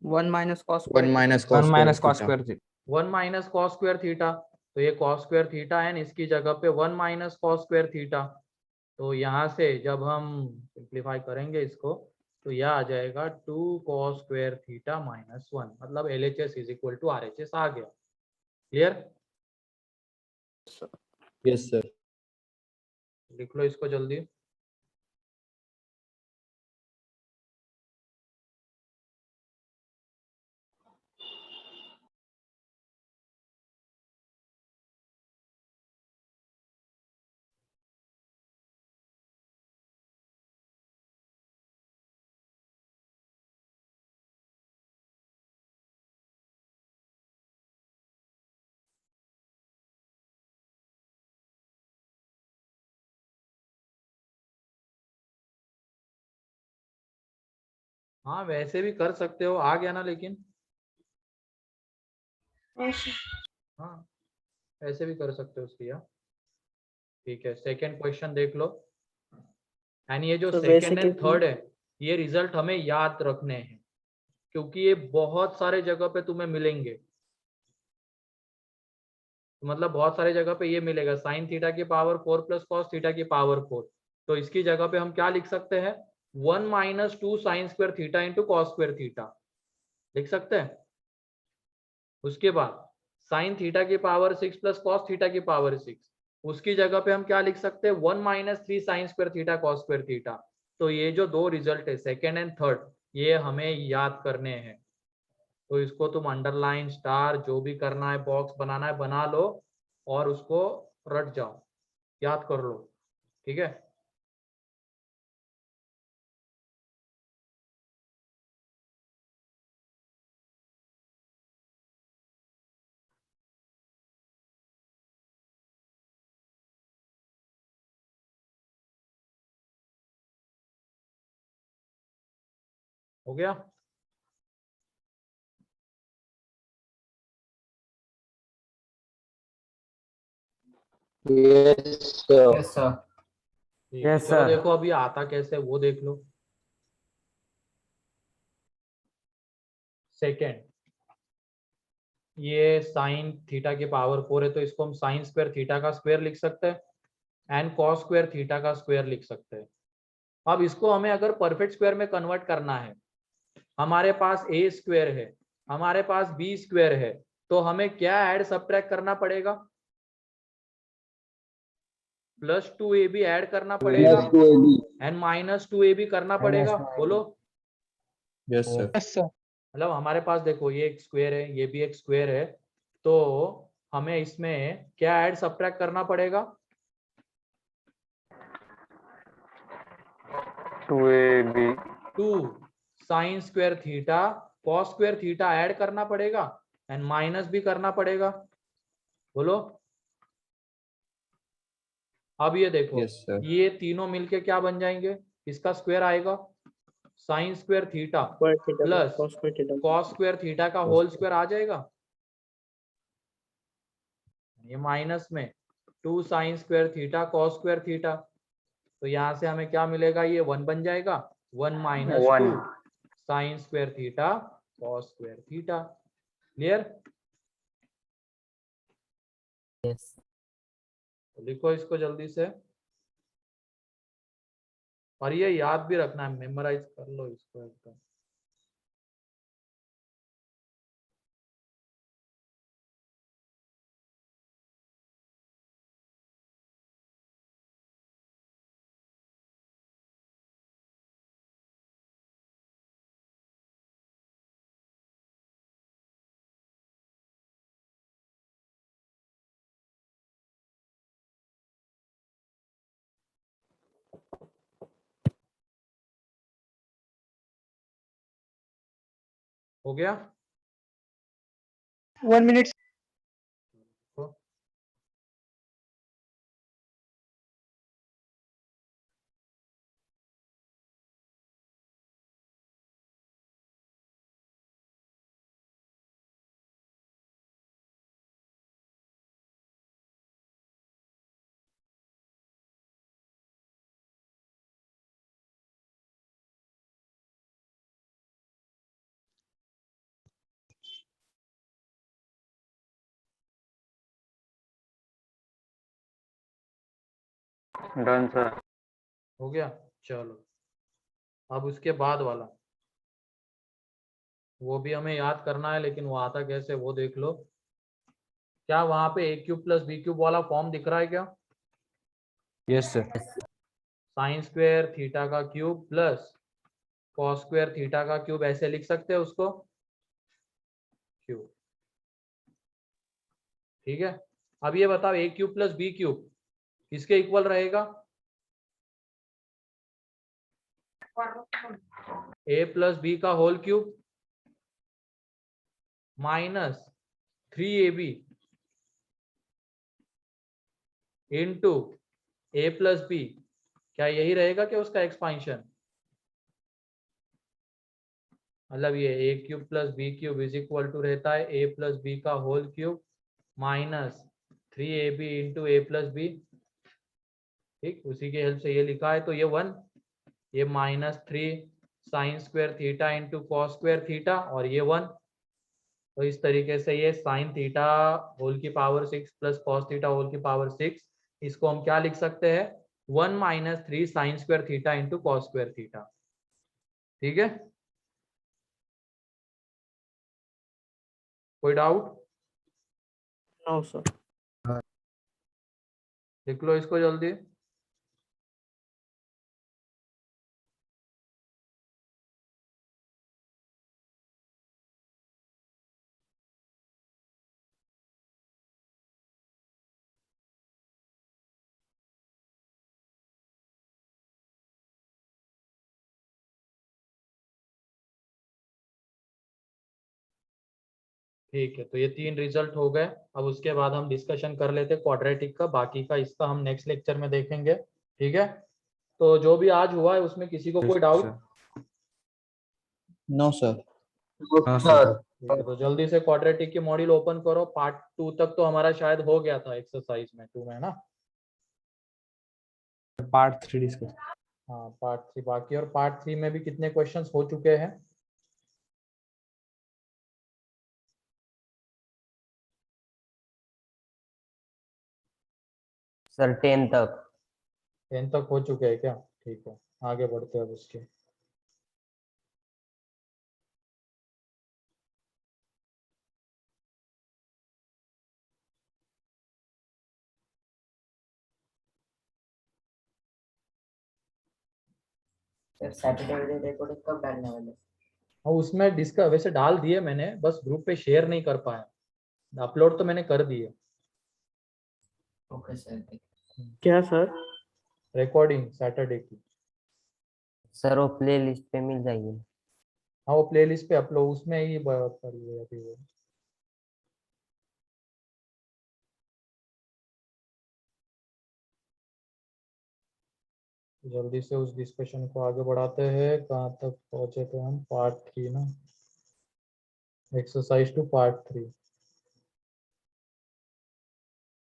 1 minus cos 1 minus 1 minus cos square theta. 1 minus cos square theta. तो ये cos स्क्वायर थीटा है, इसकी जगह पे 1 माइनस cos स्क्वायर थीटा। तो यहाँ से जब हम सिंप्लीफाई करेंगे इसको, तो यह आ जाएगा 2 cos स्क्वायर थीटा माइनस 1, मतलब LHS is equal to RHS आ गया। क्लियर? Yes sir. लिख लो इसको जल्दी। हाँ वैसे भी कर सकते हो, आ गया ना? लेकिन हाँ ऐसे भी कर सकते हो उसकी। ठीक है, सेकंड क्वेश्चन देख लो। एंड ये जो So second and basically- third है, ये रिजल्ट हमें याद रखने हैं, क्योंकि ये बहुत सारे जगह पे तुम्हें मिलेंगे। मतलब बहुत सारे जगह पे ये मिलेगा, साइन थीटा की पावर 4 प्लस कॉस थीटा की पावर 4। तो इसकी जगह पे हम क्या लिख सकते हैं? 1 minus 2 sign square theta into cos square theta लिख सकते हैं। उसके बाद साइन थीटा की पावर 6 प्लस कॉस थीटा की पावर 6, उसकी जगह पे हम क्या लिख सकते हैं? 1 minus 3 sine square theta cos square theta. तो ये जो दो रिजल्ट है सेकेंड एंड थर्ड, ये हमें याद करने हैं। तो इसको तुम अंडरलाइन, स्टार, जो भी करना है, बॉक्स बनाना है बना लो, और उसको रट जाओ, याद कर लो। ठीक है? हो गया? Yes sir. Yes sir. ठीक है, Yes, चलो sir. देखो अभी आता कैसे वो देख लो। सेकेंड, ये साइन थीटा की पावर 4 है, तो इसको हम साइन स्क्वायर थीटा का स्क्वायर लिख सकते हैं एंड कॉस स्क्वायर थीटा का स्क्वायर लिख सकते हैं। अब इसको हमें अगर परफेक्ट स्क्वायर में कन्वर्ट करना है, हमारे पास ए स्क्वायर है, हमारे पास बी स्क्वायर है, तो हमें क्या ऐड सब्ट्रैक्ट करना पड़ेगा? प्लस 2ab ऐड करना पड़ेगा plus 2ab and minus 2ab करना पड़ेगा। बोलो। Yes sir. Yes sir. मतलब हमारे पास देखो ये एक स्क्वायर है, ये भी एक स्क्वायर है, तो हमें इसमें क्या ऐड सब्ट्रैक्ट करना पड़ेगा? 2ab 2 sign square theta cos square theta add करना पड़ेगा एंड माइनस भी करना पड़ेगा। बोलो। अब ये देखो, यस सर। ये तीनों मिलके क्या बन जाएंगे? इसका स्क्वायर आएगा sign square theta square theta plus cos square theta cos square theta का होल स्क्वायर आ जाएगा। ये माइनस में 2 sign square theta cos square theta, तो यहाँ से हमें क्या मिलेगा? ये 1 बन जाएगा, 1 minus 2 1 sine square theta cos square theta. Clear? Yes लिखो इसको जल्दी से, और ये याद भी रखना है, मेमोराइज कर लो इसको एकदम। हो गया? 1 minute. Done sir. हो गया? चलो अब उसके बाद वाला, वो भी हमें याद करना है, लेकिन वो आता कैसे वो देख लो। क्या वहां पे a cube plus B cube वाला फॉर्म दिख रहा है क्या? Yes sir. Sine square theta का cube plus cos square theta का क्यूब, ऐसे लिख सकते हैं उसको, क्यूब। ठीक है, अब ये बताओ a cube plus B cube किसके इक्वल रहेगा? a प्लस बी का whole cube minus 3ab into a plus B, क्या यही रहेगा क्या उसका एक्सपांशन? मतलब ये a cube plus B cube is equal to रहता है a प्लस बी का whole cube minus 3ab into a plus B. ठीक, उसी के हेल्प से ये लिखा है, तो ये 1, ये minus 3 sine square theta into cos square theta, और ये 1। तो इस तरीके से ये साइन थीटा होल की power 6 plus cos theta whole की पावर 6, इसको हम क्या लिख सकते हैं? 1 minus 3 sine square theta into cos square theta. ठीक है, कोई डाउट? No sir. लिख लो इसको जल्दी। ठीक है, तो ये 3 रिजल्ट हो गए। अब उसके बाद हम डिस्कशन कर लेते क्वाड्रेटिक का, बाकी का इसका हम नेक्स्ट लेक्चर में देखेंगे। ठीक है, तो जो भी आज हुआ है उसमें किसी को कोई डाउट? No sir. हाँ सर ठीक है, तो जल्दी से क्वाड्रेटिक की मॉड्यूल ओपन करो। पार्ट 2 तक तो हमारा शायद हो गया था एक्सरसाइज में 2 में ना। Part 3 discuss. हाँ, पार्ट 3 बाकी, और पार्ट 3 में भी कितने क्वेश्चंस हो चुके हैं? सर 10 तक। 10 तक हो चुके हैं क्या? ठीक है, आगे बढ़ते हैं अब उसके। सैटरडे रिकॉर्डिंग कब डालने वाले? और उसमें डिस्कस वैसे डाल दिए मैंने, बस ग्रुप पे शेयर नहीं कर पाया। अपलोड तो मैंने कर दिए। Okay sir. क्या सर? रिकॉर्डिंग सैटरडे की। सर वो प्ले लिस्ट पे मिल जाएगी। हाँ, वो प्लेलिस्ट पे अपलोड, उसमें ही करिए अभी वो। जल्दी से उस डिस्कशन को आगे बढ़ाते हैं। कहाँ तक पहुंचे थे हम? पार्ट 3 ना, एक्सरसाइज टू पार्ट 3,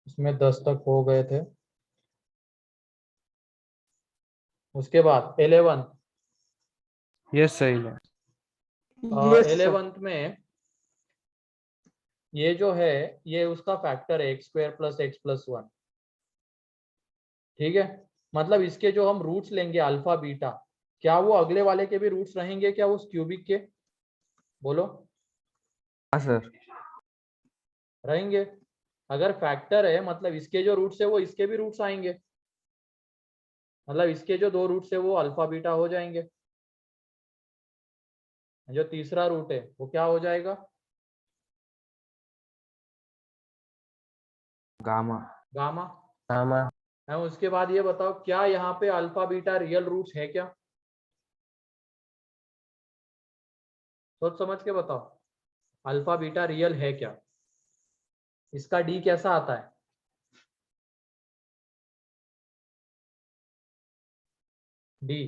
उसमें 10 तक हो गए थे। उसके बाद 11 यस सही है। 11th में ये जो है ये उसका फैक्टर है x square plus x plus 1, ठीक है। मतलब इसके जो हम रूट्स लेंगे अल्फा बीटा, क्या वो अगले वाले के भी रूट्स रहेंगे क्या उस क्यूबिक के? बोलो। हाँ सर। रहेंगे। अगर फैक्टर है मतलब इसके जो रूट्स है वो इसके भी रूट्स आएंगे, मतलब इसके जो दो रूट्स है वो अल्फा बीटा हो जाएंगे। जो तीसरा रूट है वो क्या हो जाएगा? गामा। गामा। गामा। और उसके बाद ये बताओ क्या यहाँ पे अल्फा बीटा रियल रूट्स है क्या? सोच समझ के बताओ, अल्फा बीटा रियल है क्या? इसका डी कैसा आता है? डी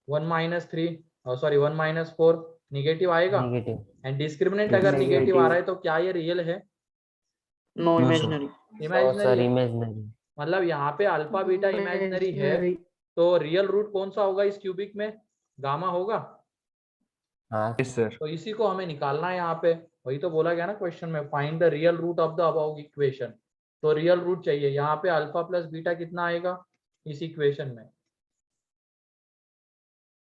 1-3 सॉरी 1-4 निगेटिव आएगा। नेगेटिव। एंड डिस्क्रिमिनेंट अगर निगेटिव आ रहा है तो क्या ये रियल है? No No, sir. Imaginary. Imaginary है। इमेजिनरी। मतलब यहाँ पे अल्फा बीटा इमेजिनरी है तो रियल रूट कौन सा होगा इस क्यूबिक में? गामा होगा। हाँ यस सर। तो इसी को हमें निकालना है यहाँ पे, वही तो बोला गया ना क्वेश्चन में, find the real root of the above equation. तो रियल रूट चाहिए यहाँ पे, अल्फा प्लस बीटा कितना आएगा इस इक्वेशन में?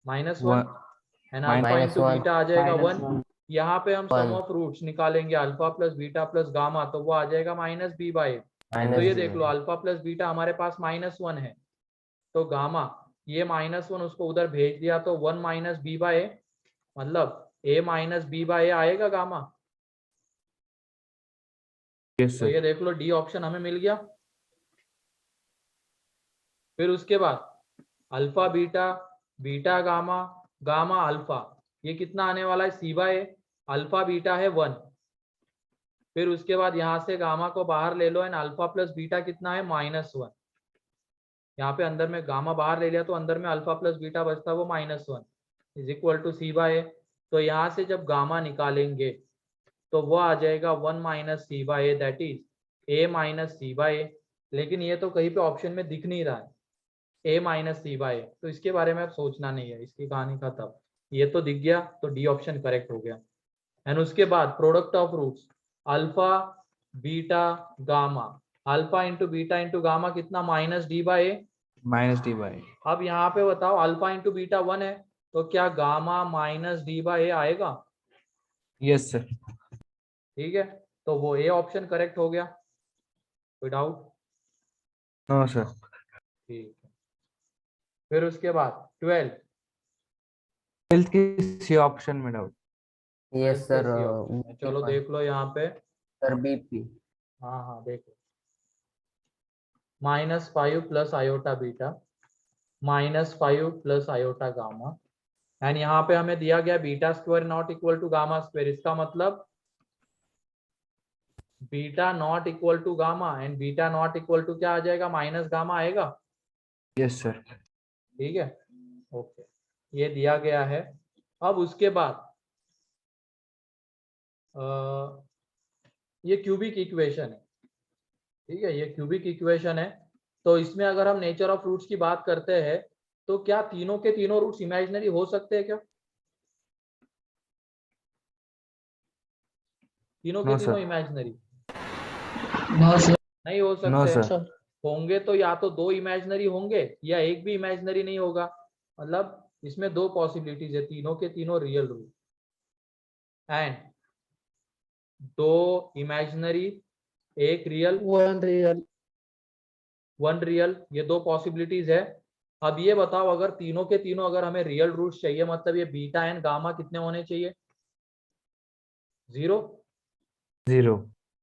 -1 एंड अल्फा -1 इंटू बीटा आ जाएगा 1। 1 यहाँ पे हम सम One. ऑफ रूट्स निकालेंगे alpha plus beta plus gamma, तो वो आ जाएगा -b/a। तो ये देख लो अल्फा प्लस बीटा हमारे पास -1 है, तो गामा ये -1 उसको उधर भेज दिया तो 1 b/a, मतलब a b/a आएगा गामा। यस तो ये सर। देख लो डी ऑप्शन हमें मिल गया। फिर उसके बाद alpha beta, beta gamma, gamma alpha, ये कितना आने वाला है? c/a। अल्फा बीटा है 1। फिर उसके बाद यहाँ से गामा को बाहर ले लो एंड अल्फा प्लस बीटा कितना है? -1। यहाँ पे अंदर में गामा बाहर ले लिया तो अंदर में अल्फा प्लस बीटा बचता है वो -1 इज इक्वल टू c/a। तो यहाँ से जब गामा निकालेंगे तो वो आ जाएगा 1 - c/a, that is a - c/a। लेकिन ये तो कहीं पे ऑप्शन में दिख नहीं रहा है a - c/a, तो इसके बारे में अब सोचना नहीं है, इसकी कहानी खत्म। ये तो दिख गया तो डी ऑप्शन करेक्ट हो गया। एंड उसके बाद product of roots alpha beta gamma, alpha into beta into gamma कितना? -d/a। -d/a। अब यहाँ पे बताओ अल्फा इंटू बीटा 1 है तो क्या गामा -d/a आएगा? Yes sir. ठीक है, तो वो ए ऑप्शन करेक्ट हो गया। कोई डाउट? No sir. ठीक है। फिर उसके बाद 12 हेल्थ की सी ऑप्शन में डाउट। Yes sir. चलो देख लो यहाँ पे। Sir BP. हाँ हाँ देखो, -5 plus iota beta, -5 plus iota gamma, and यहाँ पे हमें दिया गया beta square not equal to gamma square. इसका मतलब beta not equal to gamma and beta not equal to क्या आ जाएगा? माइनस गामा आएगा। Yes sir. ठीक है, ओके, ये दिया गया है। अब उसके बाद ये क्यूबिक इक्वेशन है, ठीक है, ये क्यूबिक इक्वेशन है। तो इसमें अगर हम नेचर ऑफ रूट्स की बात करते हैं तो क्या तीनों के तीनों रूट्स इमेजिनरी हो सकते हैं क्या? तीनों के No, तीनों sir. Imaginary no sir. नहीं हो नो सकते। सर। होंगे तो या तो 2 इमेजिनरी होंगे या एक भी इमेजिनरी नहीं होगा। मतलब इसमें 2 पॉसिबिलिटीज है, तीनों के तीनों real root and 2 imaginary, 1 real, 1 real. 1 real, ये 2 पॉसिबिलिटीज है। अब ये बताओ अगर तीनों के तीनों अगर हमें रियल रूट्स चाहिए, मतलब ये बीटा एंड गामा कितने होने चाहिए? 0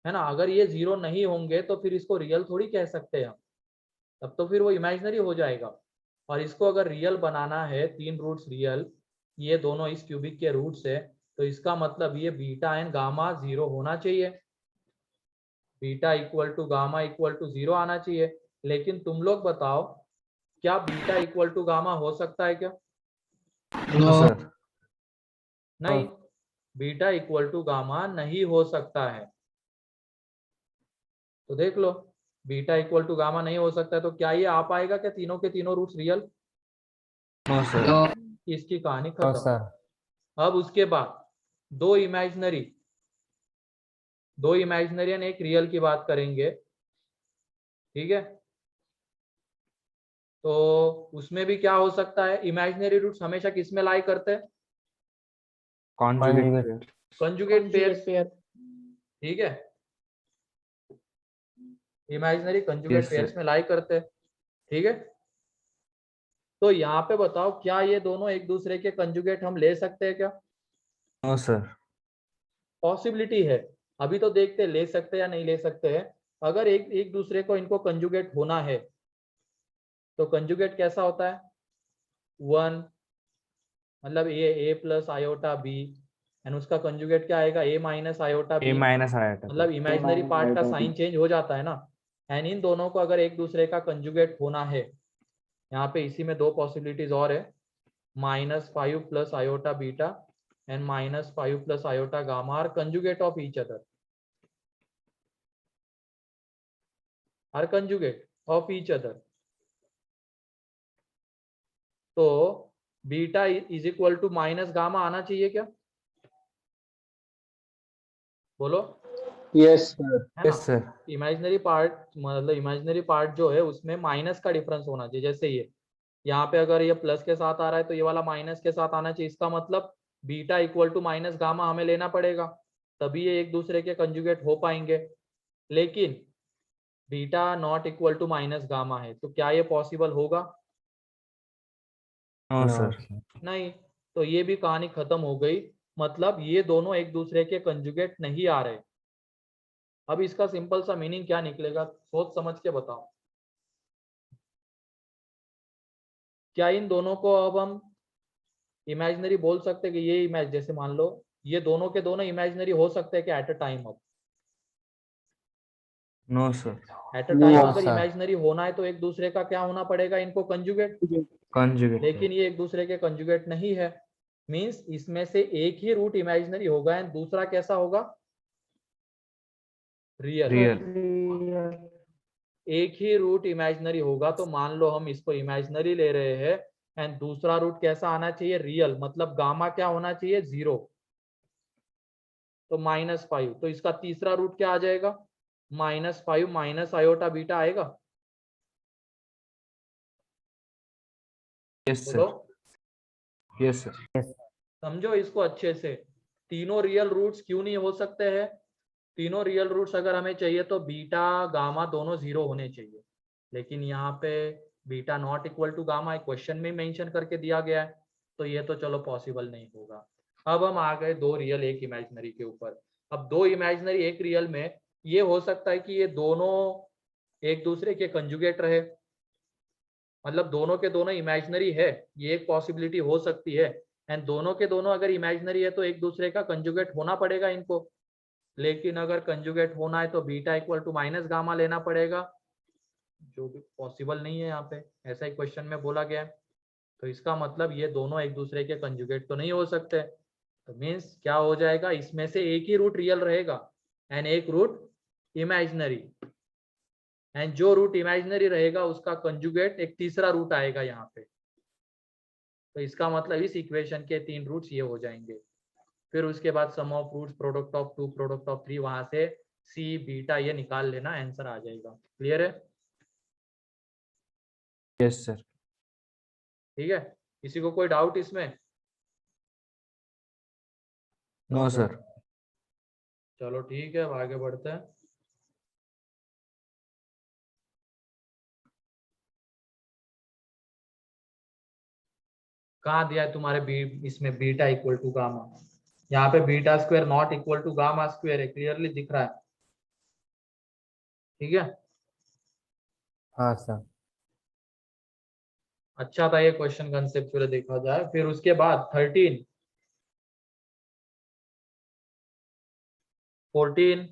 है ना। अगर ये 0 नहीं होंगे तो फिर इसको रियल थोड़ी कह सकते हैं हम, तब तो फिर वो इमेजिनरी हो जाएगा। और इसको अगर रियल बनाना है, 3 रूट्स रियल, ये दोनों इस क्यूबिक के रूट्स है, तो इसका मतलब ये बीटा एंड गामा 0 होना चाहिए, beta equal to gamma equal to 0 आना चाहिए। लेकिन तुम लोग बताओ क्या बीटा इक्वल टू गामा हो सकता है क्या? No sir. नहीं, बीटा इक्वल टू गामा नहीं हो सकता है। तो देख लो, बीटा इक्वल टू गामा नहीं हो सकता है, तो क्या ये आ पाएगा क्या तीनों के तीनों रूट्स रियल? No sir. इसकी कहानी नो खत्म। सर। अब उसके बाद 2 इमेजिनरी दो इमेजिनरी एंड एक रियल की बात करेंगे, ठीक है। तो उसमें भी क्या हो सकता है, इमेजिनरी रूट्स हमेशा किस में लाई करते हैं, कॉन्जुगेट कंजुगेट पेयर्स, पेयर ठीक है। Imaginary conjugate Yes, pairs sir. में लाई करते हैं, ठीक है। तो यहाँ पे बताओ क्या ये दोनों एक दूसरे के कंजुगेट हम ले सकते हैं क्या? No sir. पॉसिबिलिटी है, अभी तो देखते हैं ले सकते हैं या नहीं ले सकते हैं। अगर एक एक दूसरे को इनको कंजुगेट होना है तो कंजुगेट कैसा होता है, 1 मतलब A plus iota B and उसका कंजुगेट क्या आएगा, A minus iota A B, minus iota मतलब इमेजिनरी minus पार्ट का iota B. साइन चेंज हो जाता है ना। एंड इन दोनों को अगर एक दूसरे का कंजुगेट होना है, यहाँ पे इसी में दो पॉसिबिलिटीज और है, -5 plus iota beta and -5 plus iota gamma are conjugate of each other, are conjugate of each other. तो beta is equal to minus gamma आना चाहिए क्या, बोलो, Yes, sir. है ना। Yes sir. इमेजिनरी पार्ट मतलब इमेजिनरी पार्ट जो है उसमें माइनस का डिफरेंस होना चाहिए, जैसे ये यहाँ पे अगर ये प्लस के साथ आ रहा है तो ये वाला माइनस के साथ आना चाहिए। इसका मतलब beta equal to minus gamma हमें लेना पड़ेगा, तभी ये एक दूसरे के कंजुगेट हो पाएंगे। लेकिन beta not equal to minus gamma है, तो क्या ये पॉसिबल होगा? No sir. नहीं। तो ये भी कहानी खत्म हो गई, मतलब ये दोनों एक दूसरे के कंजुगेट नहीं आ रहे। अब इसका सिंपल सा मीनिंग क्या निकलेगा, सोच समझ के बताओ। क्या इन दोनों को अब हम इमेजिनरी बोल सकते हैं कि ये इमेज, जैसे मान लो ये दोनों के दोनों इमेजिनरी हो सकते हैं कि एट अ टाइम? अब no sir. At a time No, अगर sir. इमेजिनरी होना है तो एक दूसरे का क्या होना पड़ेगा, इनको कंजुगेट। कंजुगेट। लेकिन ये एक दूसरे के कंजुगेट नहीं है, मींस इसमें से एक ही रूट इमेजिनरी होगा एंड दूसरा कैसा होगा, रियल। रियल। एक ही रूट इमेजिनरी होगा, तो मान लो हम इसको इमेजिनरी ले रहे हैं एंड दूसरा रूट कैसा आना चाहिए, रियल, मतलब गामा क्या होना चाहिए, 0, तो -5। तो इसका तीसरा रूट क्या आ जाएगा, -5 माइनस आयोटा बीटा आएगा, यस बोलो। सर। Yes sir. समझो इसको अच्छे से, तीनों रियल रूट्स क्यों नहीं हो सकते हैं? तीनों रियल रूट्स अगर हमें चाहिए तो बीटा गामा दोनों 0 होने चाहिए, लेकिन यहाँ पे beta not equal to gamma question में मेंशन करके दिया गया है, तो ये तो चलो पॉसिबल नहीं होगा। अब हम आ गए दो रियल एक इमेजिनरी के ऊपर। अब दो इमेजिनरी एक रियल में ये हो सकता है कि ये दोनों एक दूसरे के कंजुगेट रहे, मतलब दोनों के दोनों इमेजिनरी है, ये एक पॉसिबिलिटी हो सकती है। एंड दोनों के दोनों अगर इमेजिनरी है तो एक दूसरे का कंजुगेट होना पड़ेगा इनको, लेकिन अगर कंजुगेट होना है तो beta equal to minus gamma लेना पड़ेगा, जो भी पॉसिबल नहीं है यहाँ पे, ऐसा ही क्वेश्चन में बोला गया है। तो इसका मतलब ये दोनों एक दूसरे के कंजुगेट तो नहीं हो सकते। तो मीन्स क्या हो जाएगा, इसमें से एक ही रूट रियल रहेगा एंड एक रूट इमेजिनरी, एंड जो रूट इमेजिनरी रहेगा उसका कंजुगेट एक तीसरा रूट आएगा यहाँ पे। तो इसका मतलब इस इक्वेशन के 3 रूट्स ये हो जाएंगे। फिर उसके बाद sum of roots, product of 2, product of 3, वहां से सी बीटा ये निकाल लेना, आंसर आ जाएगा। क्लियर है? Yes sir. ठीक है, किसी को कोई डाउट इसमें? No sir. चलो ठीक है, अब आगे बढ़ते हैं। कहाँ दिया है तुम्हारे इसमें बीटा इक्वल टू गामा? यहाँ पे beta square not equal to gamma square है, क्लियरली दिख रहा है, ठीक है। हाँ सर। अच्छा था ये क्वेश्चन कंसेप्चुअली देखा जाए। फिर उसके बाद 13, 14,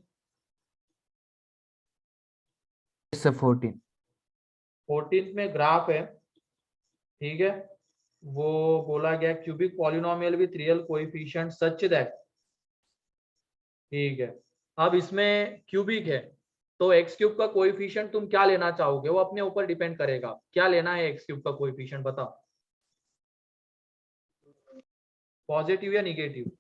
यस सर। 14। 14 में ग्राफ है, ठीक है। वो बोला गया cubic polynomial with real coefficient such that, ठीक है। अब इसमें क्यूबिक है तो एक्स क्यूब का कोएफिशिएंट तुम क्या लेना चाहोगे, वो अपने ऊपर डिपेंड करेगा। क्या लेना है एक्स क्यूब का कोएफिशिएंट, बताओ, पॉजिटिव या निगेटिव?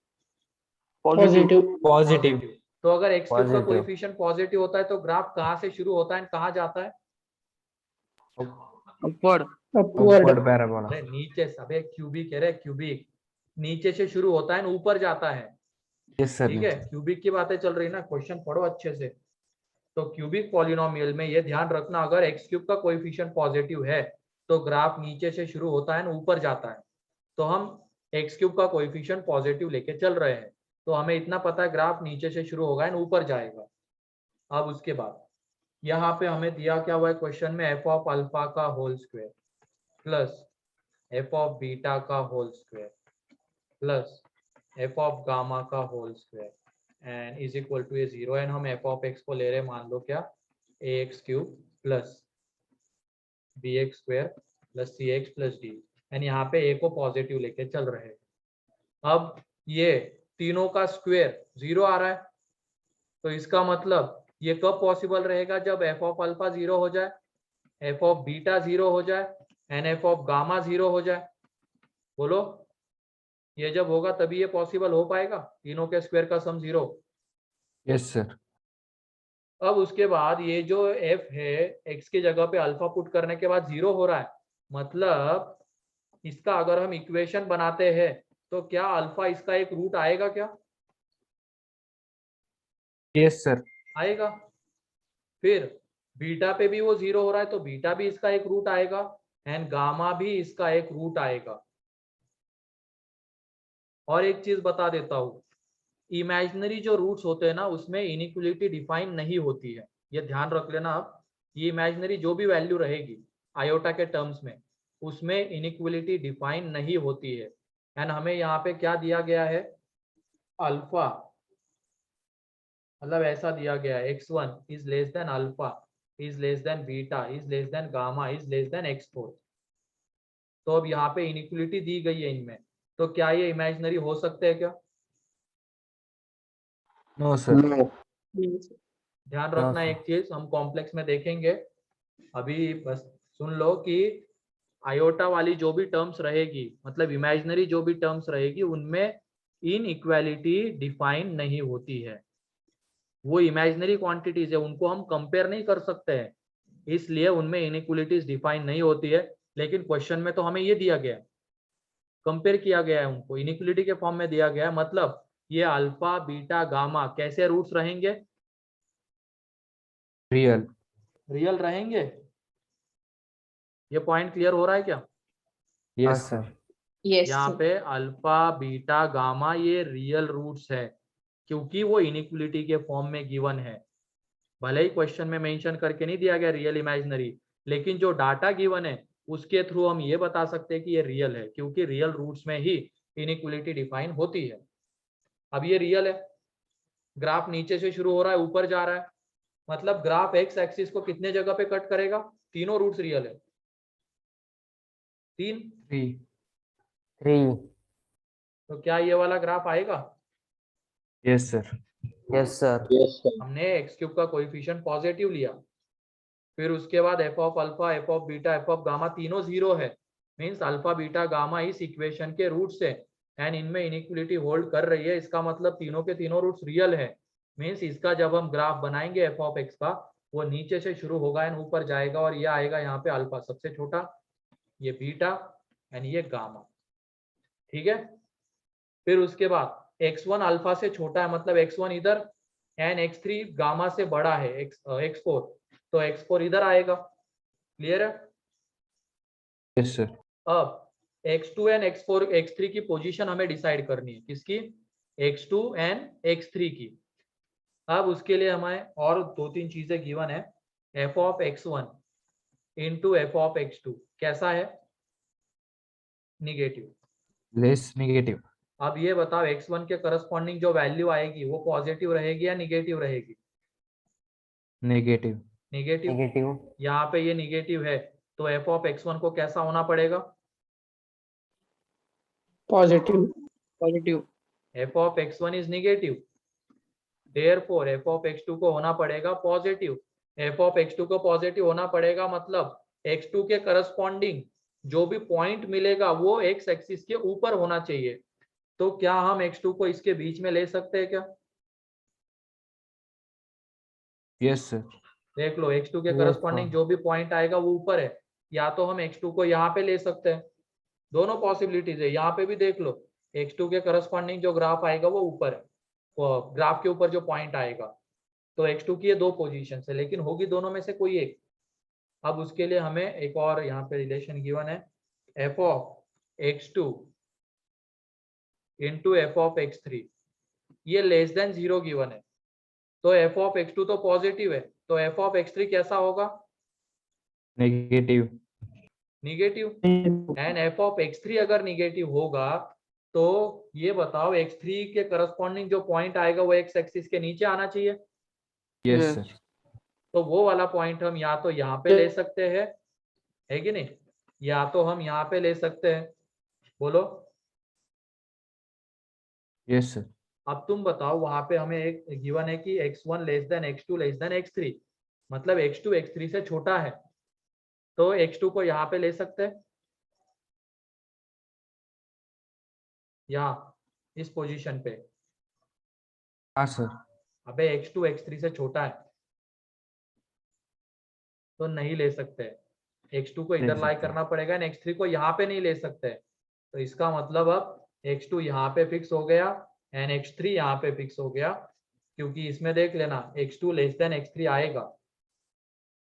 Positive positive. तो अगर x क्यूब का Positive. कोएफिशिएंट पॉजिटिव होता है तो ग्राफ कहाँ से शुरू होता है कहाँ जाता है? upward. Upward parabola. अरे नीचे से, अबे क्यूबिक कह रहे क्यूबिक, नीचे से शुरू होता है ऊपर जाता है। Yes sir. ठीक है, क्यूबिक की बातें चल रही ना, क्वेश्चन पढ़ो अच्छे से। तो क्यूबिक पॉलिनोमियल में ये ध्यान रखना, अगर x क्यूब का कोएफिशिएंट पॉजिटिव है तो ग्राफ नीचे से शुरू होता है ऊपर जाता है। तो हम x क्यूब का कोएफिशिएंट पॉजिटिव लेके चल रहे हैं, तो हमें इतना पता है ग्राफ नीचे से शुरू होगा एंड ऊपर जाएगा। अब उसके बाद यहाँ पे हमें दिया क्या हुआ है क्वेश्चन में, एफ ऑफ अल्फा का whole square plus F of beta का whole square plus F of gamma का whole square and is equal to ये 0 एंड हम एफ ऑफ एक्स को ले रहे हैं, मान लो क्या, A X cube plus B X square plus C X plus D and यहाँ पे ए को पॉजिटिव लेके चल रहे हैं। अब ये तीनों का स्क्वायर 0 आ रहा है, तो इसका मतलब ये कब पॉसिबल रहेगा, जब एफ ऑफ अल्फा 0 हो जाए, एफ ऑफ बीटा 0 हो जाए एंड एफ ऑफ गामा 0 हो जाए। बोलो, ये जब होगा तभी ये पॉसिबल हो पाएगा, तीनों के स्क्वायर का सम 0। Yes sir. अब उसके बाद ये जो f है, x की जगह पे अल्फा पुट करने के बाद 0 हो रहा है, मतलब इसका अगर हम इक्वेशन बनाते हैं तो क्या अल्फा इसका एक रूट आएगा क्या? Yes sir. आएगा। फिर बीटा पे भी वो 0 हो रहा है तो बीटा भी इसका एक रूट आएगा एंड गामा भी इसका एक रूट आएगा। और एक चीज बता देता हूं, इमेजिनरी जो रूट्स होते हैं ना उसमें इनइक्वलिटी डिफाइन नहीं होती है, ये ध्यान रख लेना आप। ये इमेजिनरी जो भी वैल्यू रहेगी आयोटा के टर्म्स में, उसमें इनइक्वलिटी डिफाइन नहीं होती है। एंड हमें यहाँ पे क्या दिया गया है, अल्फा, मतलब ऐसा दिया गया है x1 is less than alpha is less than beta is less than gamma is less than x4। तो अब यहाँ पे इनइक्वलिटी दी गई है इनमें, तो क्या ये इमेजिनरी हो सकते हैं क्या? No sir. No. ध्यान रखना sir. एक चीज, हम कॉम्प्लेक्स में देखेंगे, अभी बस सुन लो कि आयोटा वाली जो भी टर्म्स रहेगी, मतलब इमेजिनरी जो भी टर्म्स रहेगी, उनमें इनइक्वालिटी डिफाइन नहीं होती है। वो इमेजिनरी क्वांटिटीज है, उनको हम कंपेयर नहीं कर सकते हैं, इसलिए उनमें इनइक्वालिटीज डिफाइन नहीं होती है। लेकिन क्वेश्चन में तो हमें ये दिया गया है, कंपेयर किया गया है, उनको इनइक्वालिटी के फॉर्म में दिया गया है। मतलब ये अल्फा बीटा गामा कैसे रूट्स रहेंगे? Real. रियल रहेंगे। ये पॉइंट क्लियर हो रहा है क्या? Yes sir. यहाँ पे अल्फा बीटा गामा ये रियल रूट्स है, क्योंकि वो इनइक्वलिटी के फॉर्म में गिवन है। भले ही क्वेश्चन में मेंशन करके नहीं दिया गया रियल इमेजिनरी, लेकिन जो डाटा गिवन है उसके थ्रू हम ये बता सकते हैं कि ये रियल है, क्योंकि रियल रूट्स में ही इनइक्वलिटी डिफाइन होती है। अब ये रियल है, ग्राफ नीचे से शुरू हो रहा है ऊपर जा रहा है, मतलब ग्राफ एक्स एक्सिस को कितने जगह पे कट करेगा? तीनों रूट्स रियल है, 3। 3 तो क्या ये वाला ग्राफ आएगा? Yes sir. yes sir Yes sir. हमने एक्स क्यूब का कोएफिशिएंट पॉजिटिव लिया, फिर उसके बाद F of alpha F of beta F of gamma तीनों 0 है, मींस अल्फा बीटा गामा इस इक्वेशन के रूट्स है एंड इनमें इनइक्वलिटी होल्ड कर रही है। इसका मतलब तीनों के तीनों रूट्स रियल है, मींस इसका जब हम ग्राफ बनाएंगे एफ ऑफ एक्स का, वो नीचे से शुरू होगा एंड ऊपर जाएगा, और ये आएगा यहाँ पे अल्फा सबसे छोटा, ये बीटा एंड ये गामा। ठीक है, फिर उसके बाद x1 अल्फा से छोटा है, मतलब x1 इधर एंड x3 गामा से बड़ा है, x4, तो x4 इधर आएगा। क्लियर है? Yes sir. अब x2 एंड x4 x3 की पोजीशन हमें डिसाइड करनी है, किसकी? x2 एंड x3 की। अब उसके लिए हमें और 2-3 चीजें गिवन है, f of x1 into F of x2 कैसा है? निगेटिव। Less negative. अब ये बताओ x1 के करस्पॉन्डिंग जो वैल्यू आएगी वो पॉजिटिव रहेगी या निगेटिव रहेगी? Negative. निगेटिव। नेगेटिव यहाँ पे ये निगेटिव है, तो एफ ऑफ x1 को कैसा होना पड़ेगा? Positive. Positive. F of x1 is negative, therefore F of x2 को होना पड़ेगा पॉजिटिव। एफ ऑफ x2 को पॉजिटिव होना पड़ेगा, मतलब x2 के करस्पॉन्डिंग जो भी पॉइंट मिलेगा वो x एक्सिस के ऊपर होना चाहिए। तो क्या हम x2 को इसके बीच में ले सकते हैं क्या? Yes sir. देख लो x2 के Yes, करस्पॉन्डिंग sir. जो भी पॉइंट आएगा वो ऊपर है, या तो हम x2 को यहाँ पे ले सकते हैं, दोनों पॉसिबिलिटीज है। यहाँ पे भी देख लो x2 के करस्पॉन्डिंग जो ग्राफ आएगा वो ऊपर है, वो ग्राफ के ऊपर जो पॉइंट आएगा, तो x2 की ये दो पोजीशन है, लेकिन होगी दोनों में से कोई एक। अब उसके लिए हमें एक और यहाँ पे रिलेशन गिवन है, f of x2 into F of x3, ये लेस देन 0 गिवन है, तो f ऑफ x2 तो पॉजिटिव है, तो f ऑफ x3 कैसा होगा? Negative. Negative. And f of x3 अगर निगेटिव होगा तो ये बताओ x3 के करस्पॉन्डिंग जो पॉइंट आएगा वो x एक्सिस के नीचे आना चाहिए, यस सर। तो वो वाला पॉइंट हम या तो यहाँ पे ले सकते हैं, है कि नहीं, या तो हम यहाँ पे ले सकते हैं। बोलो। Yes sir. अब तुम बताओ, वहां पे हमें एक गिवन है कि x1 less than x2 less than x3, मतलब x2 x3 से छोटा है, तो x2 को यहाँ पे ले सकते हैं, यहाँ इस पोजीशन पे। हाँ सर। अबे x2 x3 से छोटा है तो नहीं ले सकते, x2 को इधर लाई करना पड़ेगा, x3 को यहाँ पे नहीं ले सकते, तो इसका मतलब अब x2 यहाँ पे फिक्स हो गया एंड x3 यहाँ पे फिक्स हो गया, क्योंकि इसमें देख लेना x2 लेस देन x3 आएगा।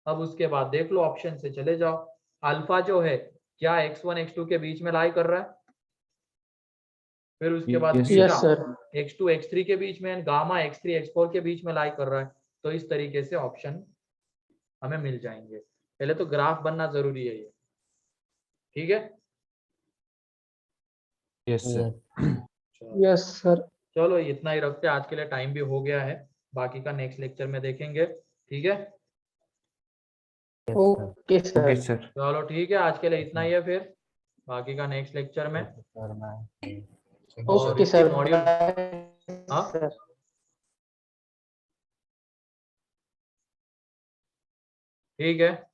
अब उसके बाद देख लो, ऑप्शन से चले जाओ, अल्फा जो है क्या x1 x2 के बीच में लाई कर रहा है, फिर उसके बाद Yes, theta yes, sir. x2 x3 के बीच में, गामा x3 x4 के बीच में लाई कर रहा है, तो इस तरीके से ऑप्शन हमें मिल जाएंगे। पहले तो ग्राफ बनना जरूरी है ये, ठीक है। Yes sir. Yes, sir. चलो इतना ही रखते हैं आज के लिए, टाइम भी हो गया है, बाकी का नेक्स्ट लेक्चर में देखेंगे, ठीक है। Okay, sir. Okay sir. चलो ठीक है, आज के लिए इतना ही है, फिर बाकी का नेक्स्ट लेक्चर में। और Okay, इसकी sir. मॉड्यूल, Bye, हाँ? sir. ठीक है।